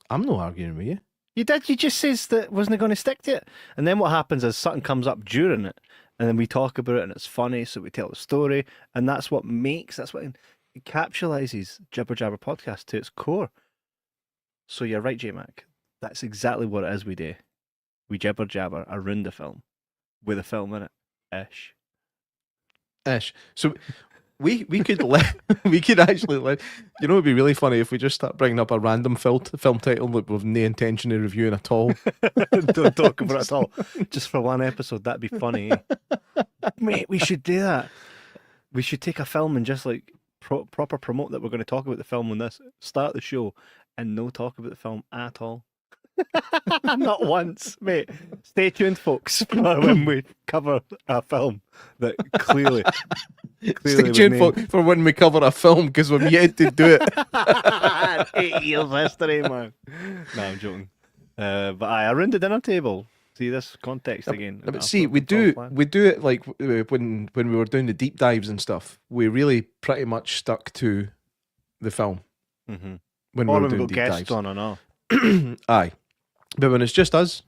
B: I'm not arguing with you.
A: You did. You just says that wasn't going to stick to it, and then what happens is something comes up during it, and then we talk about it, and it's funny, so we tell the story, and that's what encapsulates Jibber Jabber podcast to its core. So you're right, J Mac. That's exactly what it is we do. We jibber jabber around the film with a film in it.
B: Ish. So we could we could actually you know, it'd be really funny if we just start bringing up a random film title that we've no intention of reviewing at all.
A: Don't talk about it at all. Just for one episode, that'd be funny. Mate, we should do that. We should take a film and just like proper promote that we're going to talk about the film on this, start the show, and no talk about the film at all. Not once, mate. Stay tuned, folks, for when we cover a film that clearly
B: Stay tuned for when we cover a film, because we've yet to do it.
A: 8 years history, man. No, I'm joking. But around the dinner table. See this context again.
B: But see, we do it like when we were doing the deep dives and stuff. We really pretty much stuck to the film when we were doing deep dives.
A: On and all.
B: Aye, but when it's just us,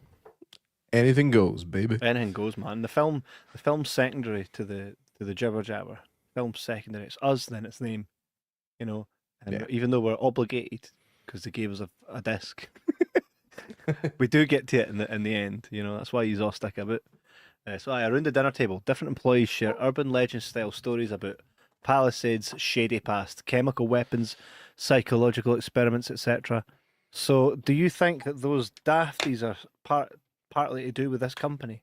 B: anything goes, baby.
A: Anything goes, man. The film's secondary to the Jibber Jabber. Film's secondary. It's us, then it's them. You know, and even though we're obligated because they gave us a disc. We do get to it in the end, you know. That's why you all stick a bit. So around the dinner table, different employees share urban legend style stories about Palisades' shady past, chemical weapons, psychological experiments, etc. So, do you think that those dafties are partly to do with this company?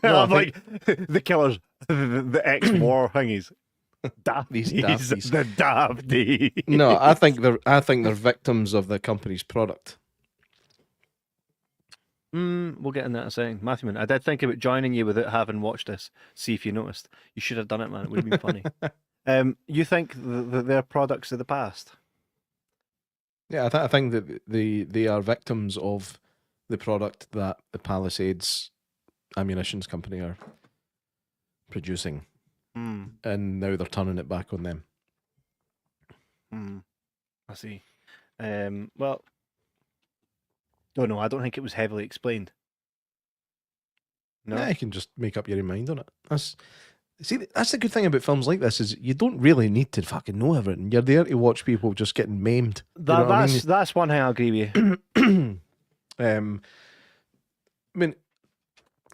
B: No,
A: like the killers, the ex-war thingies. Dafties. The dafties.
B: No, I think they're victims of the company's product.
A: We'll get in that in a second. Matthew, man, I did think about joining you without having watched this. See if you noticed. You should have done it, man. It would have been funny. You think they're products of the past?
B: Yeah, I think that they are victims of the product that the Palisades ammunitions company are producing. And now they're turning it back on them.
A: I see. Well, no, I don't think it was heavily explained. No,
B: yeah, you can just make up your own mind on it. That's the good thing about films like this is you don't really need to fucking know everything. You're there to watch people just getting maimed.
A: That's one thing I agree with you.
B: I mean,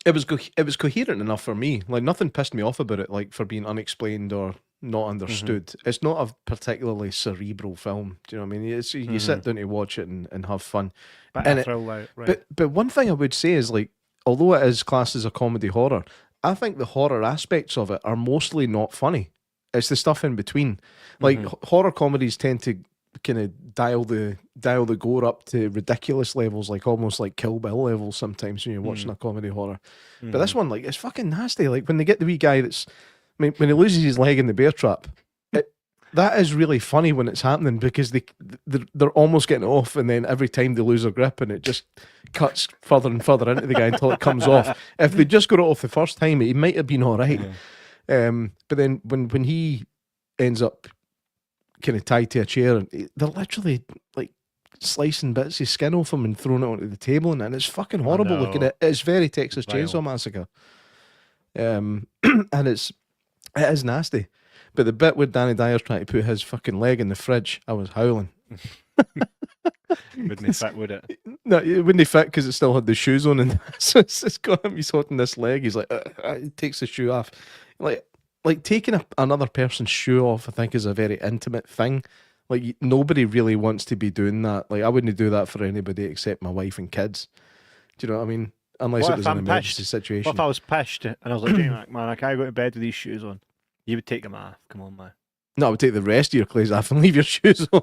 B: it was coherent enough for me. Like, nothing pissed me off about it, like, for being unexplained or not understood. It's not a particularly cerebral film. Do you know what I mean? You sit down to watch it and have fun. But one thing I would say is, like, although it is classed as a comedy horror, I think the horror aspects of it are mostly not funny. It's the stuff in between. Like, horror comedies tend to kind of dial the gore up to ridiculous levels, like almost like Kill Bill levels sometimes when you're watching a comedy horror. But this one, like, it's fucking nasty. Like, when they get the wee guy when he loses his leg in the bear trap, that is really funny when it's happening, because they're almost getting off, and then every time they lose their grip and it just cuts further and further into the guy until it comes off. If they just got it off the first time, he might have been all right. But then when he ends up kind of tied to a chair, they're literally like slicing bits of skin off him and throwing it onto the table, and it's fucking horrible looking at it. It's very Texas Chainsaw Massacre. And it is nasty. But the bit where Danny Dyer's trying to put his fucking leg in the fridge, I was howling.
A: Wouldn't fit, would it?
B: No, it wouldn't fit because it still had the shoes on, and so it's got him. He's holding this leg. He's like, he takes the shoe off, like taking another person's shoe off. I think is a very intimate thing. Like nobody really wants to be doing that. Like I wouldn't do that for anybody except my wife and kids. Do you know what I mean? Unless
A: What
B: it
A: if
B: was an
A: I'm
B: emergency
A: pissed?
B: situation.
A: What if I was pissed and I was like, Jay Mack, man, I can't go to bed with these shoes on. You would take them off. Come on, man.
B: No, I would take the rest of your clothes off and leave your shoes on.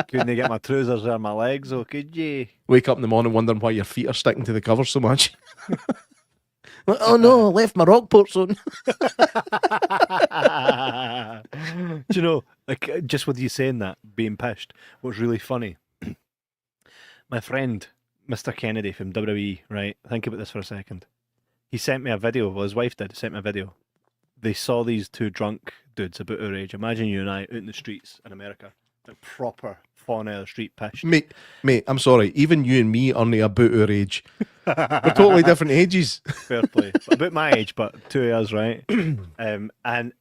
A: Couldn't they get my trousers or my legs, or could you?
B: Wake up in the morning wondering why your feet are sticking to the cover so much. Like, oh no, I left my Rockports on.
A: Do you know, like, just with you saying that, being pissed, what's really funny? My friend, Mr. Kennedy from WWE, right? Think about this for a second. He sent me a video, well, his wife did, sent me a video. They saw these two drunk dudes about our age. Imagine you and I out in the streets in America, like proper fawn out of the street pissed.
B: Mate, I'm sorry. Even you and me are only about our age. We're totally different ages.
A: Fair play. About my age, but 2 years, right? And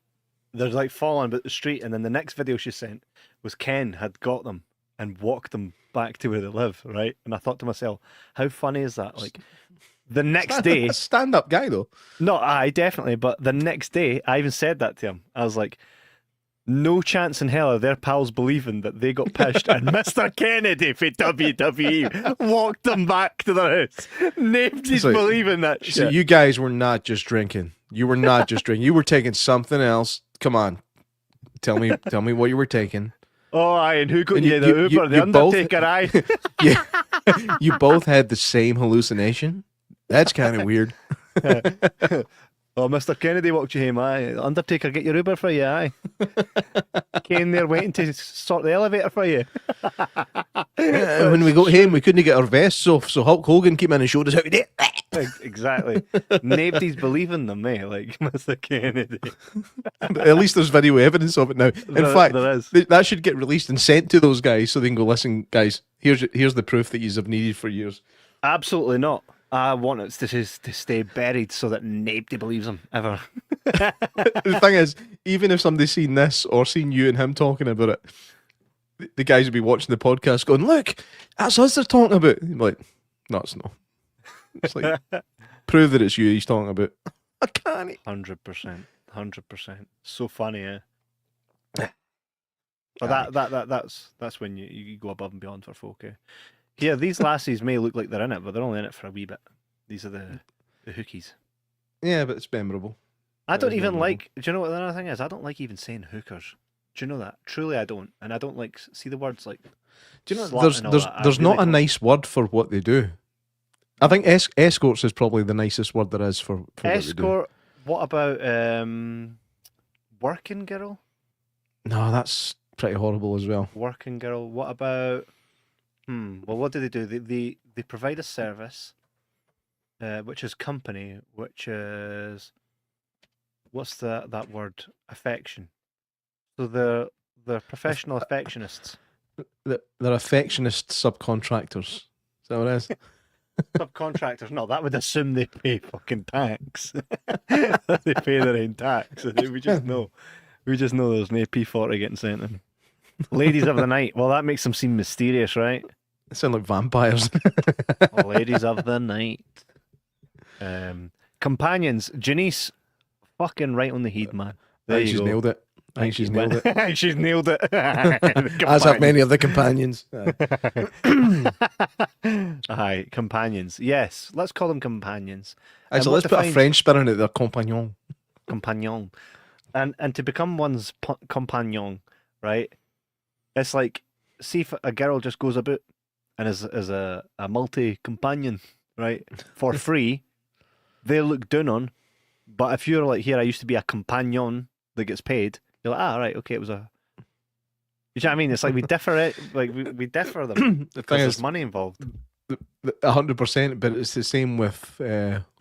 A: there's like falling about the street, and then the next video she sent was Ken had got them and walked them back to where they live, right? And I thought to myself, how funny is that? Like the next day,
B: a stand-up guy though.
A: no, I definitely, but the next day, I even said that to him. I was like, no chance in hell are their pals believing that they got pished and Mr. Kennedy for WWE walked them back to their house. Nobody's
B: So-
A: believing that
B: So
A: shit.
B: you guys were not just drinking. You were not just drinking. You were taking something else. Come on. Tell me what you were taking.
A: Oh, aye, and who got
B: And
A: you, the Uber, the
B: you both-
A: Undertaker, aye?
B: Yeah. You both had the same hallucination. That's kind of weird.
A: Oh, Mr. Kennedy walked you home, aye. The Undertaker get your Uber for you, aye. Came there waiting to sort the elevator for you.
B: When we got home, we couldn't get our vests off, so Hulk Hogan came in and showed us how to do it.
A: Exactly. Nobody's believing them, mate, like Mr. Kennedy.
B: But at least there's video evidence of it now. In fact,
A: there is.
B: that should get released and sent to those guys so they can go, listen, guys, here's the proof that you have needed for years.
A: Absolutely not. I want it to stay buried so that nobody believes them, ever.
B: The thing is, even if somebody's seen this or seen you and him talking about it, the guys would be watching the podcast going, look, that's us they're talking about. I'm like, no, it's not. It's like, prove that it's you he's talking about. I can't.
A: 100%. 100%. So funny, eh? But that's when you go above and beyond for folk, eh? Yeah, these lassies may look like they're in it, but they're only in it for a wee bit. These are the hookies.
B: Yeah, but it's memorable.
A: I
B: That
A: don't
B: is
A: even
B: memorable.
A: like. Do you know what the other thing is? I don't like even saying hookers. Do you know that? Truly, I don't. And I don't like see the words like.
B: Do you know
A: slut
B: there's
A: and all
B: there's
A: that. I
B: there's
A: really
B: not a
A: don't.
B: nice word for what they do. I think escorts is probably the nicest word there is for what they do.
A: Escort. What about working girl?
B: No, that's pretty horrible as well.
A: Working girl. What about? Well, what do? They provide a service, which is company, which is what's that word? Affection. So they're professional affectionists.
B: They're affectionist subcontractors. Is that what it is?
A: Subcontractors. No, that would assume they pay fucking tax. They pay their own tax. We just know. We just know there's no P40 getting sent in. Ladies of the night. Well, that makes them seem mysterious, right?
B: They sound like vampires.
A: Ladies of the night. Companions. Janice, fucking right on the head, man.
B: I
A: There
B: think
A: you
B: she's
A: go.
B: nailed it. I think she's nailed it.
A: I think she's nailed it.
B: As have many of the companions.
A: Aye, companions. Yes, let's call them companions.
B: Aye, so
A: what
B: let's put a
A: defines-
B: French spelling in it. They're compagnon.
A: Compagnon. And to become one's compagnon, right? It's like, see if a girl just goes about and is a multi-companion, right? For free, they look down on. But if you're like, here, I used to be a companion that gets paid, you're like, right, okay, it was a... You know what I mean? It's like we differ it, like we differ them
B: The
A: because
B: thing
A: there's
B: is,
A: money involved.
B: 100%, but it's the same with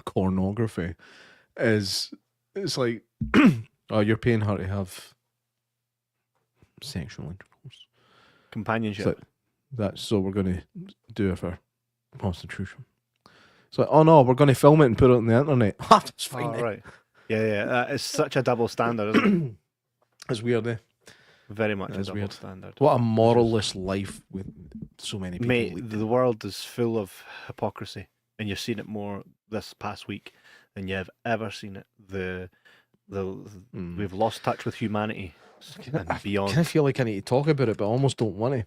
B: pornography. It's like, oh, you're paying her to have sexual intercourse.
A: Companionship.
B: So we're going to do it for prostitution. It's like, oh no, we're going to film it and put it on the internet. That's fine.
A: Oh, right. Yeah. It's such a double standard, isn't it?
B: It's weird, eh?
A: Very much a
B: That's
A: double
B: weird.
A: standard.
B: What a moralless life with so many people.
A: Mate,
B: lead.
A: the world is full of hypocrisy, and you've seen it more this past week than you've ever seen it. We've lost touch with humanity and
B: I
A: beyond.
B: kind of feel like I need to talk about it, but I almost don't want to.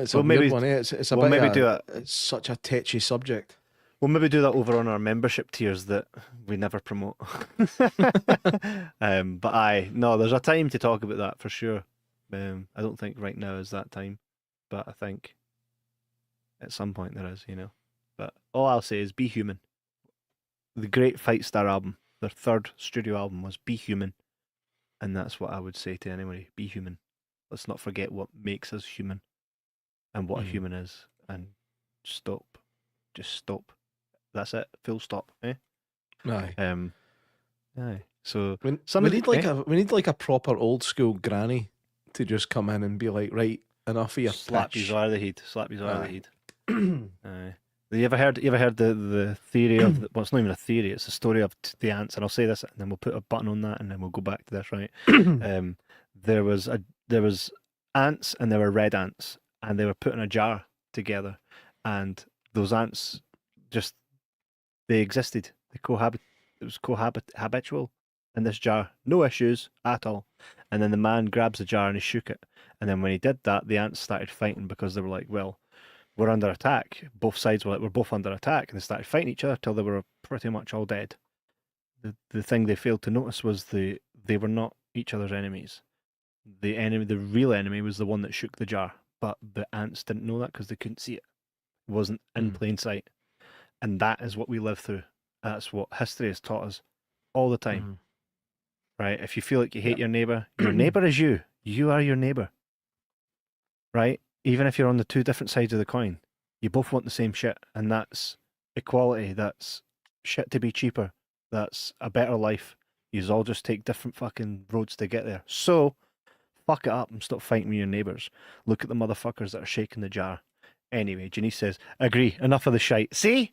B: It's
A: Well,
B: a weird
A: maybe-
B: one. It's a
A: well,
B: bit
A: maybe
B: of
A: do it.
B: It's such a touchy subject.
A: We'll maybe do that over on our membership tiers that we never promote. But no, there's a time to talk about that for sure. I don't think right now is that time, but I think at some point there is, But all I'll say is be human. The great Fight Star album, their third studio album, was Be Human. And that's what I would say to anybody. Be human. Let's not forget what makes us human and what a human is. And stop. Just stop. That's it. Full stop. Eh?
B: Aye.
A: Aye. So
B: We
A: somebody-
B: need like a proper old school granny to just come in and be like, right, enough of your
A: slap
B: pitch.
A: his over the head. Slap his over the
B: Aye.
A: head. Aye. You ever heard the theory of well, it's not even a theory, it's a story of the ants, and I'll say this and then we'll put a button on that and then we'll go back to this, right? There was ants and there were red ants and they were put in a jar together, and those ants they existed. It was habitual in this jar. No issues at all. And then the man grabs the jar and he shook it. And then when he did that, the ants started fighting because they were like, well, we're under attack. Both sides were like, we're both under attack. And they started fighting each other till they were pretty much all dead. The thing they failed to notice was they were not each other's enemies. The real enemy was the one that shook the jar. But the ants didn't know that because they couldn't see it. It wasn't in plain sight. And that is what we live through. That's what history has taught us all the time. Right? If you feel like you hate your neighbour is you. You are your neighbour. Right? Even if you're on the two different sides of the coin, you both want the same shit. And that's equality. That's shit to be cheaper. That's a better life. You all just take different fucking roads to get there. So, fuck it up and stop fighting with your neighbours. Look at the motherfuckers that are shaking the jar. Anyway, Janice says, agree, enough of the shite. See?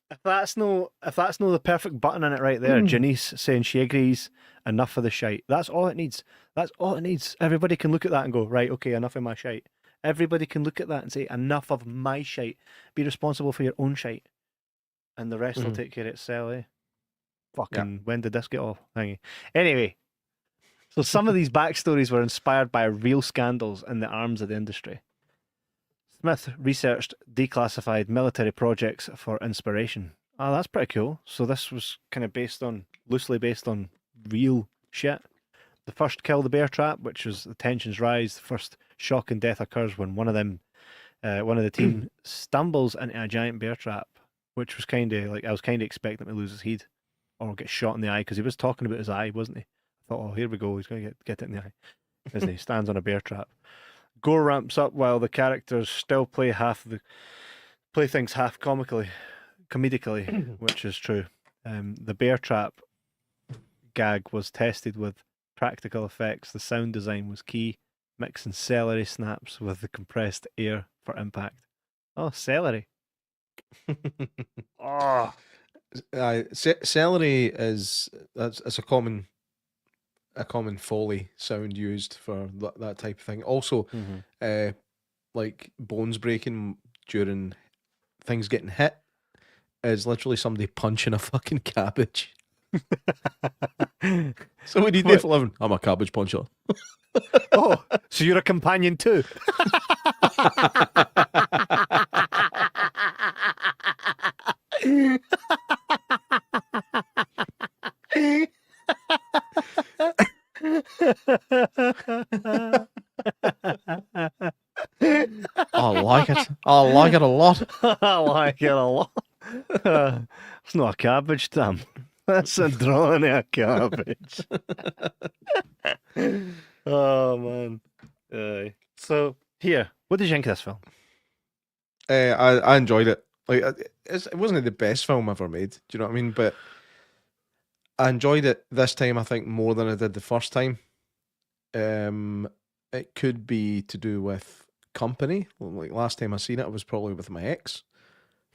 A: If that's no the perfect button in it right there, Janice saying she agrees, enough of the shite. That's all it needs. That's all it needs. Everybody can look at that and go, right, okay, enough of my shite. Everybody can look at that and say, enough of my shite. Be responsible for your own shite. And the rest will take care of itself, eh? Fucking, when did this get off? Thingy. Anyway, so some of these backstories were inspired by real scandals in the arms of the industry. Smith researched declassified military projects for inspiration. Oh, that's pretty cool. So this was kind of loosely based on real shit. The first Kill the Bear Trap, which was the tensions rise. The first shock and death occurs when one of the team stumbles into a giant bear trap, which was kind of like, I was kind of expecting him to lose his head or get shot in the eye because he was talking about his eye, wasn't he? I thought, oh, here we go, he's going to get it in the eye. Isn't he? Stands on a bear trap. Gore ramps up while the characters still play things half comedically, which is true. The bear trap gag was tested with practical effects. The sound design was key, mixing celery snaps with the compressed air for impact. Oh, celery! Oh,
B: Celery is a common Foley sound used for that type of thing. Also, like bones breaking during things getting hit is literally somebody punching a fucking cabbage. So we need for living. I'm a cabbage puncher.
A: oh, so you're a companion too?
B: I like it. I like it a lot.
A: I like it a lot. It's not a cabbage, Tim. That's a drawing of a cabbage. Oh, man. So, here, what did you think of this film?
B: I enjoyed it. Like, it wasn't the best film ever made. Do you know what I mean? But I enjoyed it this time, I think, more than I did the first time. It could be to do with company. Like last time I seen it, I was probably with my ex.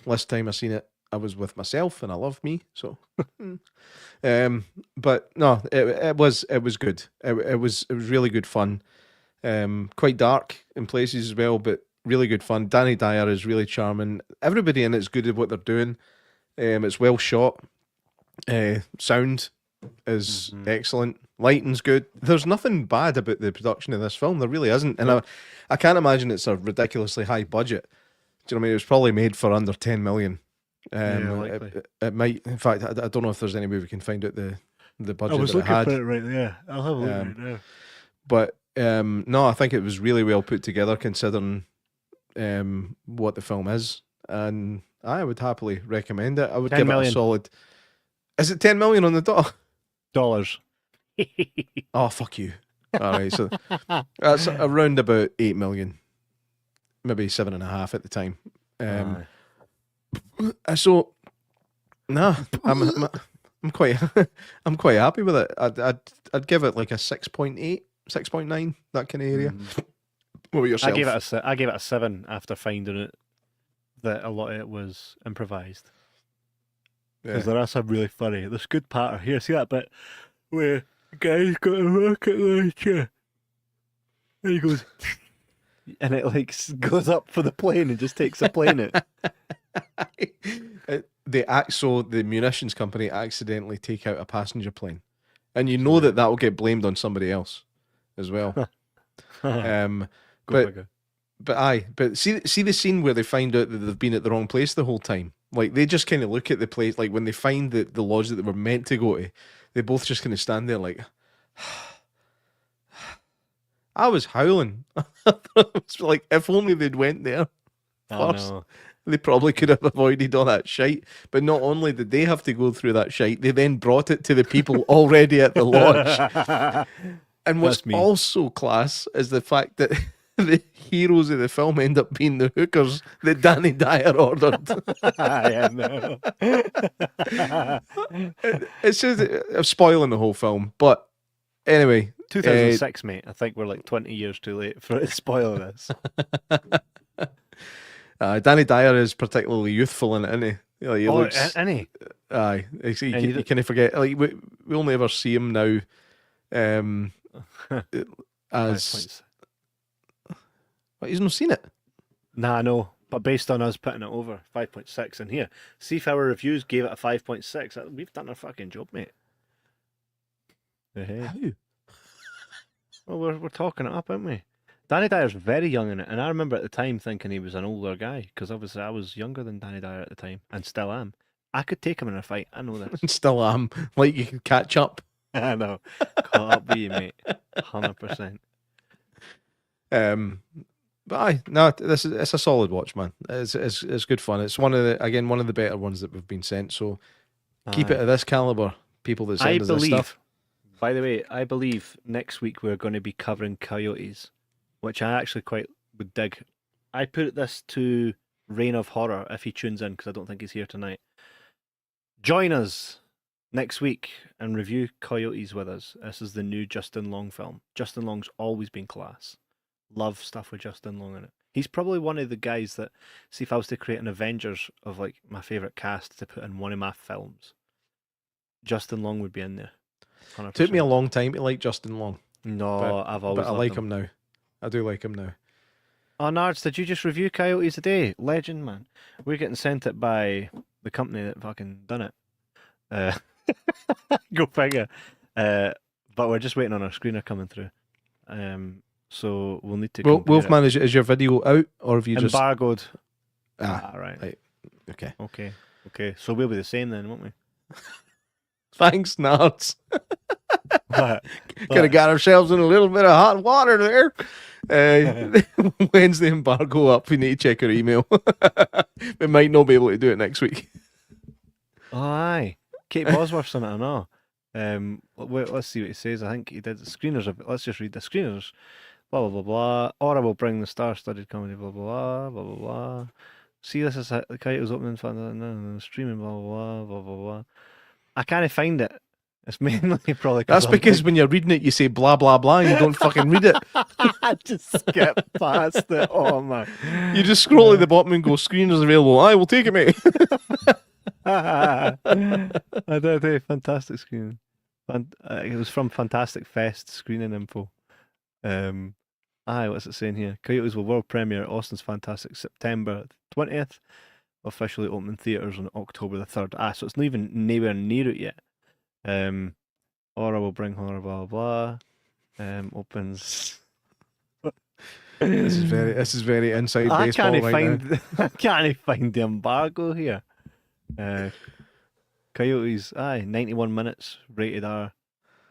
B: Last time I seen it, I was with myself, and I love me. So, but no, it was good. It was really good fun. Quite dark in places as well, but really good fun. Danny Dyer is really charming. Everybody in it's good at what they're doing. It's well shot. Sound is excellent. Lighting's good. There's nothing bad about the production of this film. There really isn't. And I can't imagine it's a ridiculously high budget. Do you know what I mean? It was probably made for under 10 million. It might. In fact, I don't know if there's any way we can find out the budget
A: I was
B: that
A: looking
B: it had.
A: for it right there. I'll have a look right now.
B: But no, I think it was really well put together considering what the film is, and I would happily recommend it. I would
A: 10
B: give it
A: million.
B: a solid. Is it 10 million on the dot?
A: Dollars.
B: Oh, fuck you. All right, so that's around about 8 million, maybe 7.5 at the time. So, nah, I'm quite happy with it. I'd give it like a 6.8, 6.9, that kind of area. What about yourself?
A: I gave it a 7 after finding it that a lot of it was improvised. Because there are some really funny. There's good patter here. See that bit where the guy's got a rocket launcher, and he goes, and it like goes up for the plane and just takes the plane out.
B: So the munitions company accidentally take out a passenger plane, and you know that will get blamed on somebody else as well. But see the scene where they find out that they've been at the wrong place the whole time. Like they just kind of look at the place, like when they find the lodge that they were meant to go to, they both just kind of stand there like. I was howling. It's like if only they'd went there first.
A: No.
B: They probably could have avoided all that shite. But not only did they have to go through that shite, they then brought it to the people already at the lodge. And what's also class is the fact that the heroes of the film end up being the hookers that Danny Dyer ordered.
A: I know.
B: It's just I'm spoiling the whole film. But anyway.
A: 2006, mate. I think we're like 20 years too late for it to spoil this.
B: Danny Dyer is particularly youthful in it, isn't he? Like, he looks.
A: Isn't he?
B: Aye, you kind of forget. Like we only ever see him now, as. What, he's not seen it.
A: Nah, no. But based on us putting it over 5.6 in here, see if our reviews gave it a 5.6. We've done our fucking job, mate. Hey.
B: How?
A: Well, we're talking it up, aren't we? Danny Dyer's very young in it, and I remember at the time thinking he was an older guy, because obviously I was younger than Danny Dyer at the time, and still am. I could take him in a fight, I know this.
B: Still am. Like you could catch up.
A: I know. Caught up with you, mate. 100%.
B: But it's a solid watch, man. It's good fun. It's one of the better ones that we've been sent, so keep it of this caliber, people that send us this stuff.
A: By the way, I believe next week we're going to be covering Coyotes, which I actually quite would dig. I put this to Reign of Horror if he tunes in, because I don't think he's here tonight. Join us next week and review Coyotes with us. This is the new Justin Long film. Justin Long's always been class. Love stuff with Justin Long in it. He's probably one of the guys that, see if I was to create an Avengers of like my favourite cast to put in one of my films, Justin Long would be in there. 100%.
B: Took me a long time to like Justin Long.
A: No, I've always.
B: But I like him now. I do like him now.
A: Oh, Nards, did you just review Coyotes today? Legend, man. We're getting sent it by the company that fucking done it. Go figure. But we're just waiting on our screener coming through. So we'll need to.
B: Well, Wolfman, is your video out, or have you just
A: embargoed?
B: Right.
A: Okay. So we'll be the same then, won't we?
B: Thanks, Nards.
A: What?
B: Could have got ourselves in a little bit of hot water there. When's the embargo up? We need to check our email. We might not be able to do it next week.
A: Oh, aye. Kate Bosworth's on it, I know. Let's see what he says. I think he did the screeners. Let's just read the screeners. Blah, blah, blah, blah. Or I will bring the star-studded comedy, blah, blah, blah, blah, blah, blah. See, this is the kite was opening fun, streaming, blah, blah, blah, blah, blah, blah. I can't find it. It's mainly probably
B: that's because when you're reading it, you say blah blah blah, and you don't fucking read it.
A: I just skip past it. Oh man!
B: You just scroll at the bottom and go, "Screeners available." I will take it, mate.
A: I did fantastic screening. It was from Fantastic Fest screening info. Aye, what's it saying here? Coyotes will world premiere at Austin's Fantastic September 20th. Officially opening theatres on October the 3rd. So it's not even nowhere near it yet. Aura will bring horror, blah blah blah. Opens.
B: This is very inside
A: I
B: baseball
A: can't
B: right
A: find.
B: now.
A: I can't find the embargo here. Coyotes. 91 minutes. Rated R.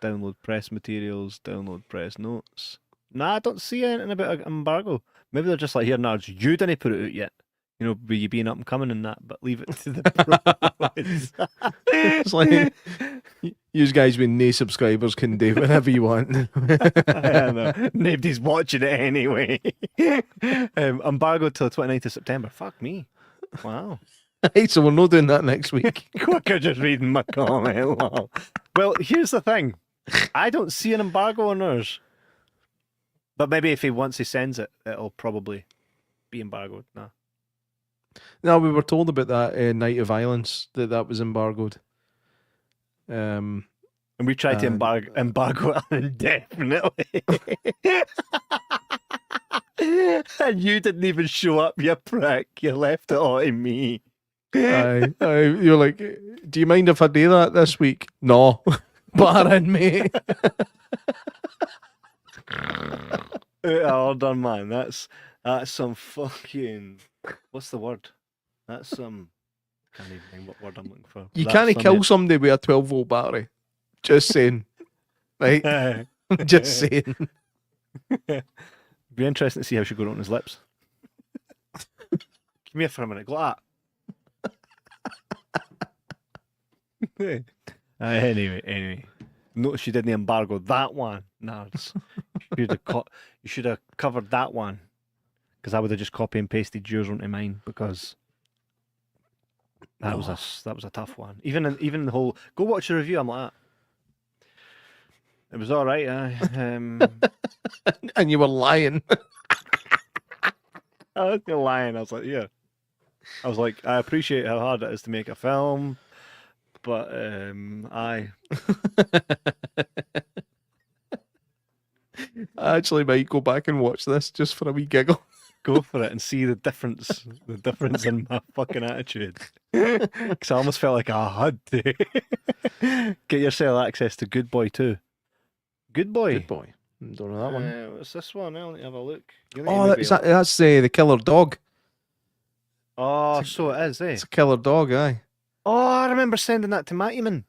A: Download press materials. Download press notes. Nah, I don't see anything about an embargo. Maybe they're just like, here, Nards, you didn't put it out yet. You know, be you being up and coming and that, but leave it to the pros.
B: It's like you guys with no subscribers can do whatever you want.
A: I know. Nobody's watching it anyway. Embargo till the 29th of September. Fuck me. Wow.
B: Hey, so we're not doing that next week.
A: Quicker just reading my comment. Lol. Well, here's the thing. I don't see an embargo on ours. But maybe if once he sends it, it'll probably be embargoed. Nah.
B: No, we were told about that Night of Violence, that was embargoed.
A: And we tried to embargo it indefinitely. And you didn't even show up, you prick. You left it all to me.
B: You're like, do you mind if I do that this week? No. Barring me.
A: Oh, done, man. That's some fucking. What's the word? That's some. Can't even think what word I'm looking for.
B: You
A: That's
B: can't
A: some-
B: kill somebody with a 12-volt battery. Just saying. Right? Just saying.
A: Be interesting to see how she got on his lips. Give me it for a minute. Go like that. Anyway. Notice she didn't embargo that one. Nards. You should have covered that one. Because I would have just copy and pasted yours onto mine because that was a tough one. Even the whole go watch the review. I'm like, it was all right.
B: And you were lying.
A: I was lying. I was like, yeah. I was like, I appreciate how hard it is to make a film, but I
B: actually might go back and watch this just for a wee giggle.
A: go for it and see the difference in my fucking attitude. Because I almost felt like I had to get yourself access to Good Boy too. Good Boy.
B: Good boy. Don't know that one.
A: What's this one? I'll have a look.
B: Oh, that's the killer dog.
A: Oh, so it is, eh?
B: It's a killer dog, aye.
A: Oh, I remember sending that to Matty Man.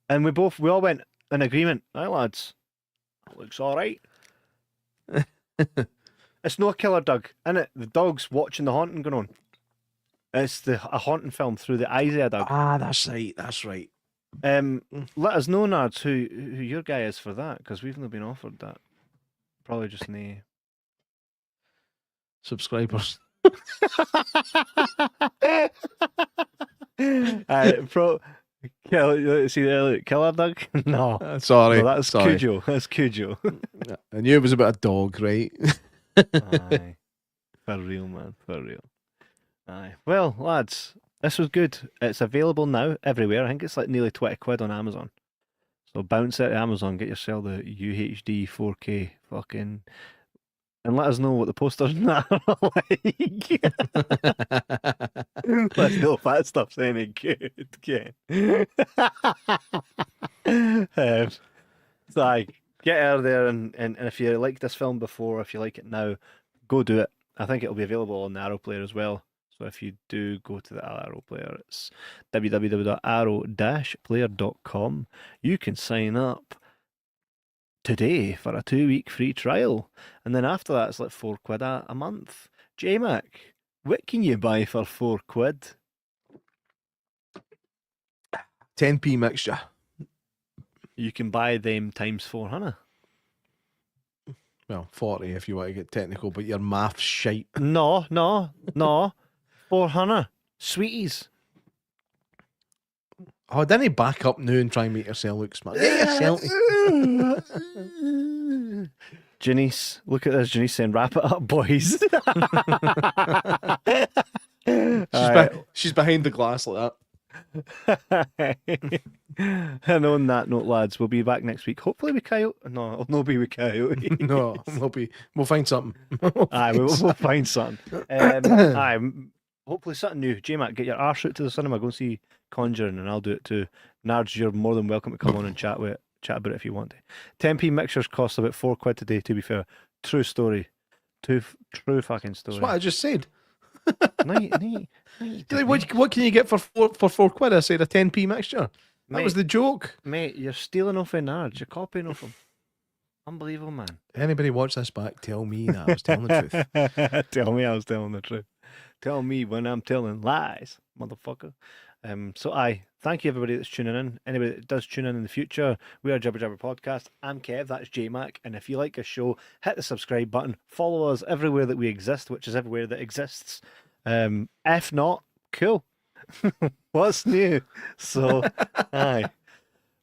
A: And we all went in agreement. Aye, lads. That looks all right. It's no killer dog, innit? The dog's watching the haunting going on. It's a haunting film through the eyes of a dog.
B: Ah, that's right.
A: Let us know, Nards, who your guy is for that, because we've not been offered that. Probably just nay.
B: Subscribers.
A: See the killer dog? No.
B: Sorry.
A: No, that's
B: sorry.
A: Cujo. That's Cujo.
B: I knew it was about a dog, right?
A: Aye. For real, man. For real. Aye. Well, lads, this was good. It's available now everywhere. I think it's like nearly 20 quid on Amazon. So bounce it to Amazon, get yourself the UHD 4K fucking. And let us know what the posters and that are like. Let's know if that stuff's any good. Ken. So aye, get out there and if you like this film before, if you like it now, go do it. I think it'll be available on the Arrow Player as well. So if you do go to the Arrow Player, it's www.arrow-player.com. You can sign up today for a 2-week free trial. And then after that, it's like £4 a month. J Mac, what can you buy for £4?
B: 10p mixture.
A: You can buy them times 400.
B: Well, 40 if you want to get technical, but your math's shite.
A: No. 400. Sweeties.
B: Oh, didn't back up now and try and make yourself look smart. Get yourself.
A: Janice, look at this. Janice saying, wrap it up, boys.
B: She's behind the glass like that.
A: And on that note, lads, we'll be back next week. Hopefully with Coyote. No, it'll not be with Coyote.
B: No, we'll find something.
A: Aye, we'll find something. Aye, hopefully something new. J Mac, get your arse out to the cinema. Go and see Conjuring, and I'll do it too. Nards, you're more than welcome to come on and chat about it if you want to. 10p mixers cost about £4 today, to be fair. True story. True fucking story.
B: That's what I just said.
A: No,
B: What can you get for £4? I said a 10p mixture. That was the joke.
A: Mate, you're stealing off of Nards. You're copying off him. Unbelievable, man.
B: Anybody watch this back, tell me that I was telling the truth.
A: Tell me I was telling the truth. Tell me when I'm telling lies, motherfucker. So thank you everybody that's tuning in. Anybody that does tune in the future, we are Jibber Podcast. I'm Kev, that's J Mac, and if you like a show, hit the subscribe button. Follow us everywhere that we exist, which is everywhere that exists. If not, cool. What's new? So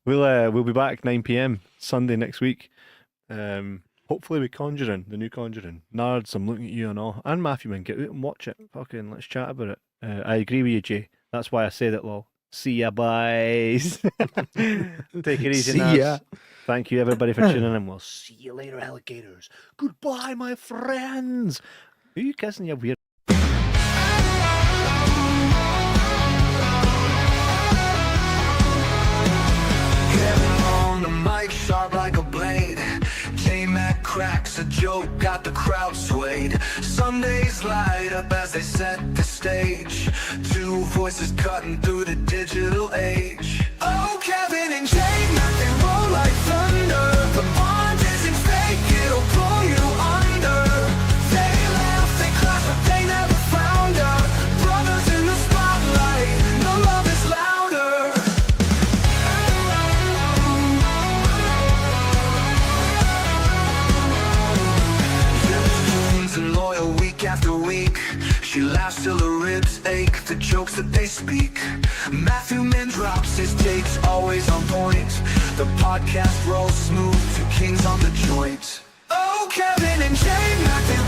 A: we'll be back 9 p.m. Sunday next week. Hopefully with Conjuring, the new Conjuring. Nards, I'm looking at you and all. And Matthew, man, get out and watch it. Fucking let's chat about it. I agree with you, Jay. That's why I said it, lol. See ya, boys. Take it easy,
B: See
A: Nards.
B: ya.
A: Thank you, everybody, for tuning in. We'll see you later, alligators. Goodbye, my friends. Who are you kissing, you weird?
D: Kevin on the mic, sharp like a blade. Jay Mack cracks a joke, got the crowd swayed. Sundays light up as they set the stage. Two voices cutting through the digital age. Oh, Kevin and Jay Mack, they roll like thunder. The bond isn't fake, it'll pull you under. They laugh, they clap, but they never found her. Brothers in the spotlight, no love is louder. And loyal week after week. She laughs till her ribs ache, the jokes that they speak. Matthew Min drops his takes, always on point. The podcast rolls smooth, two kings on the joint. Oh, Kevin and Jay Mack, they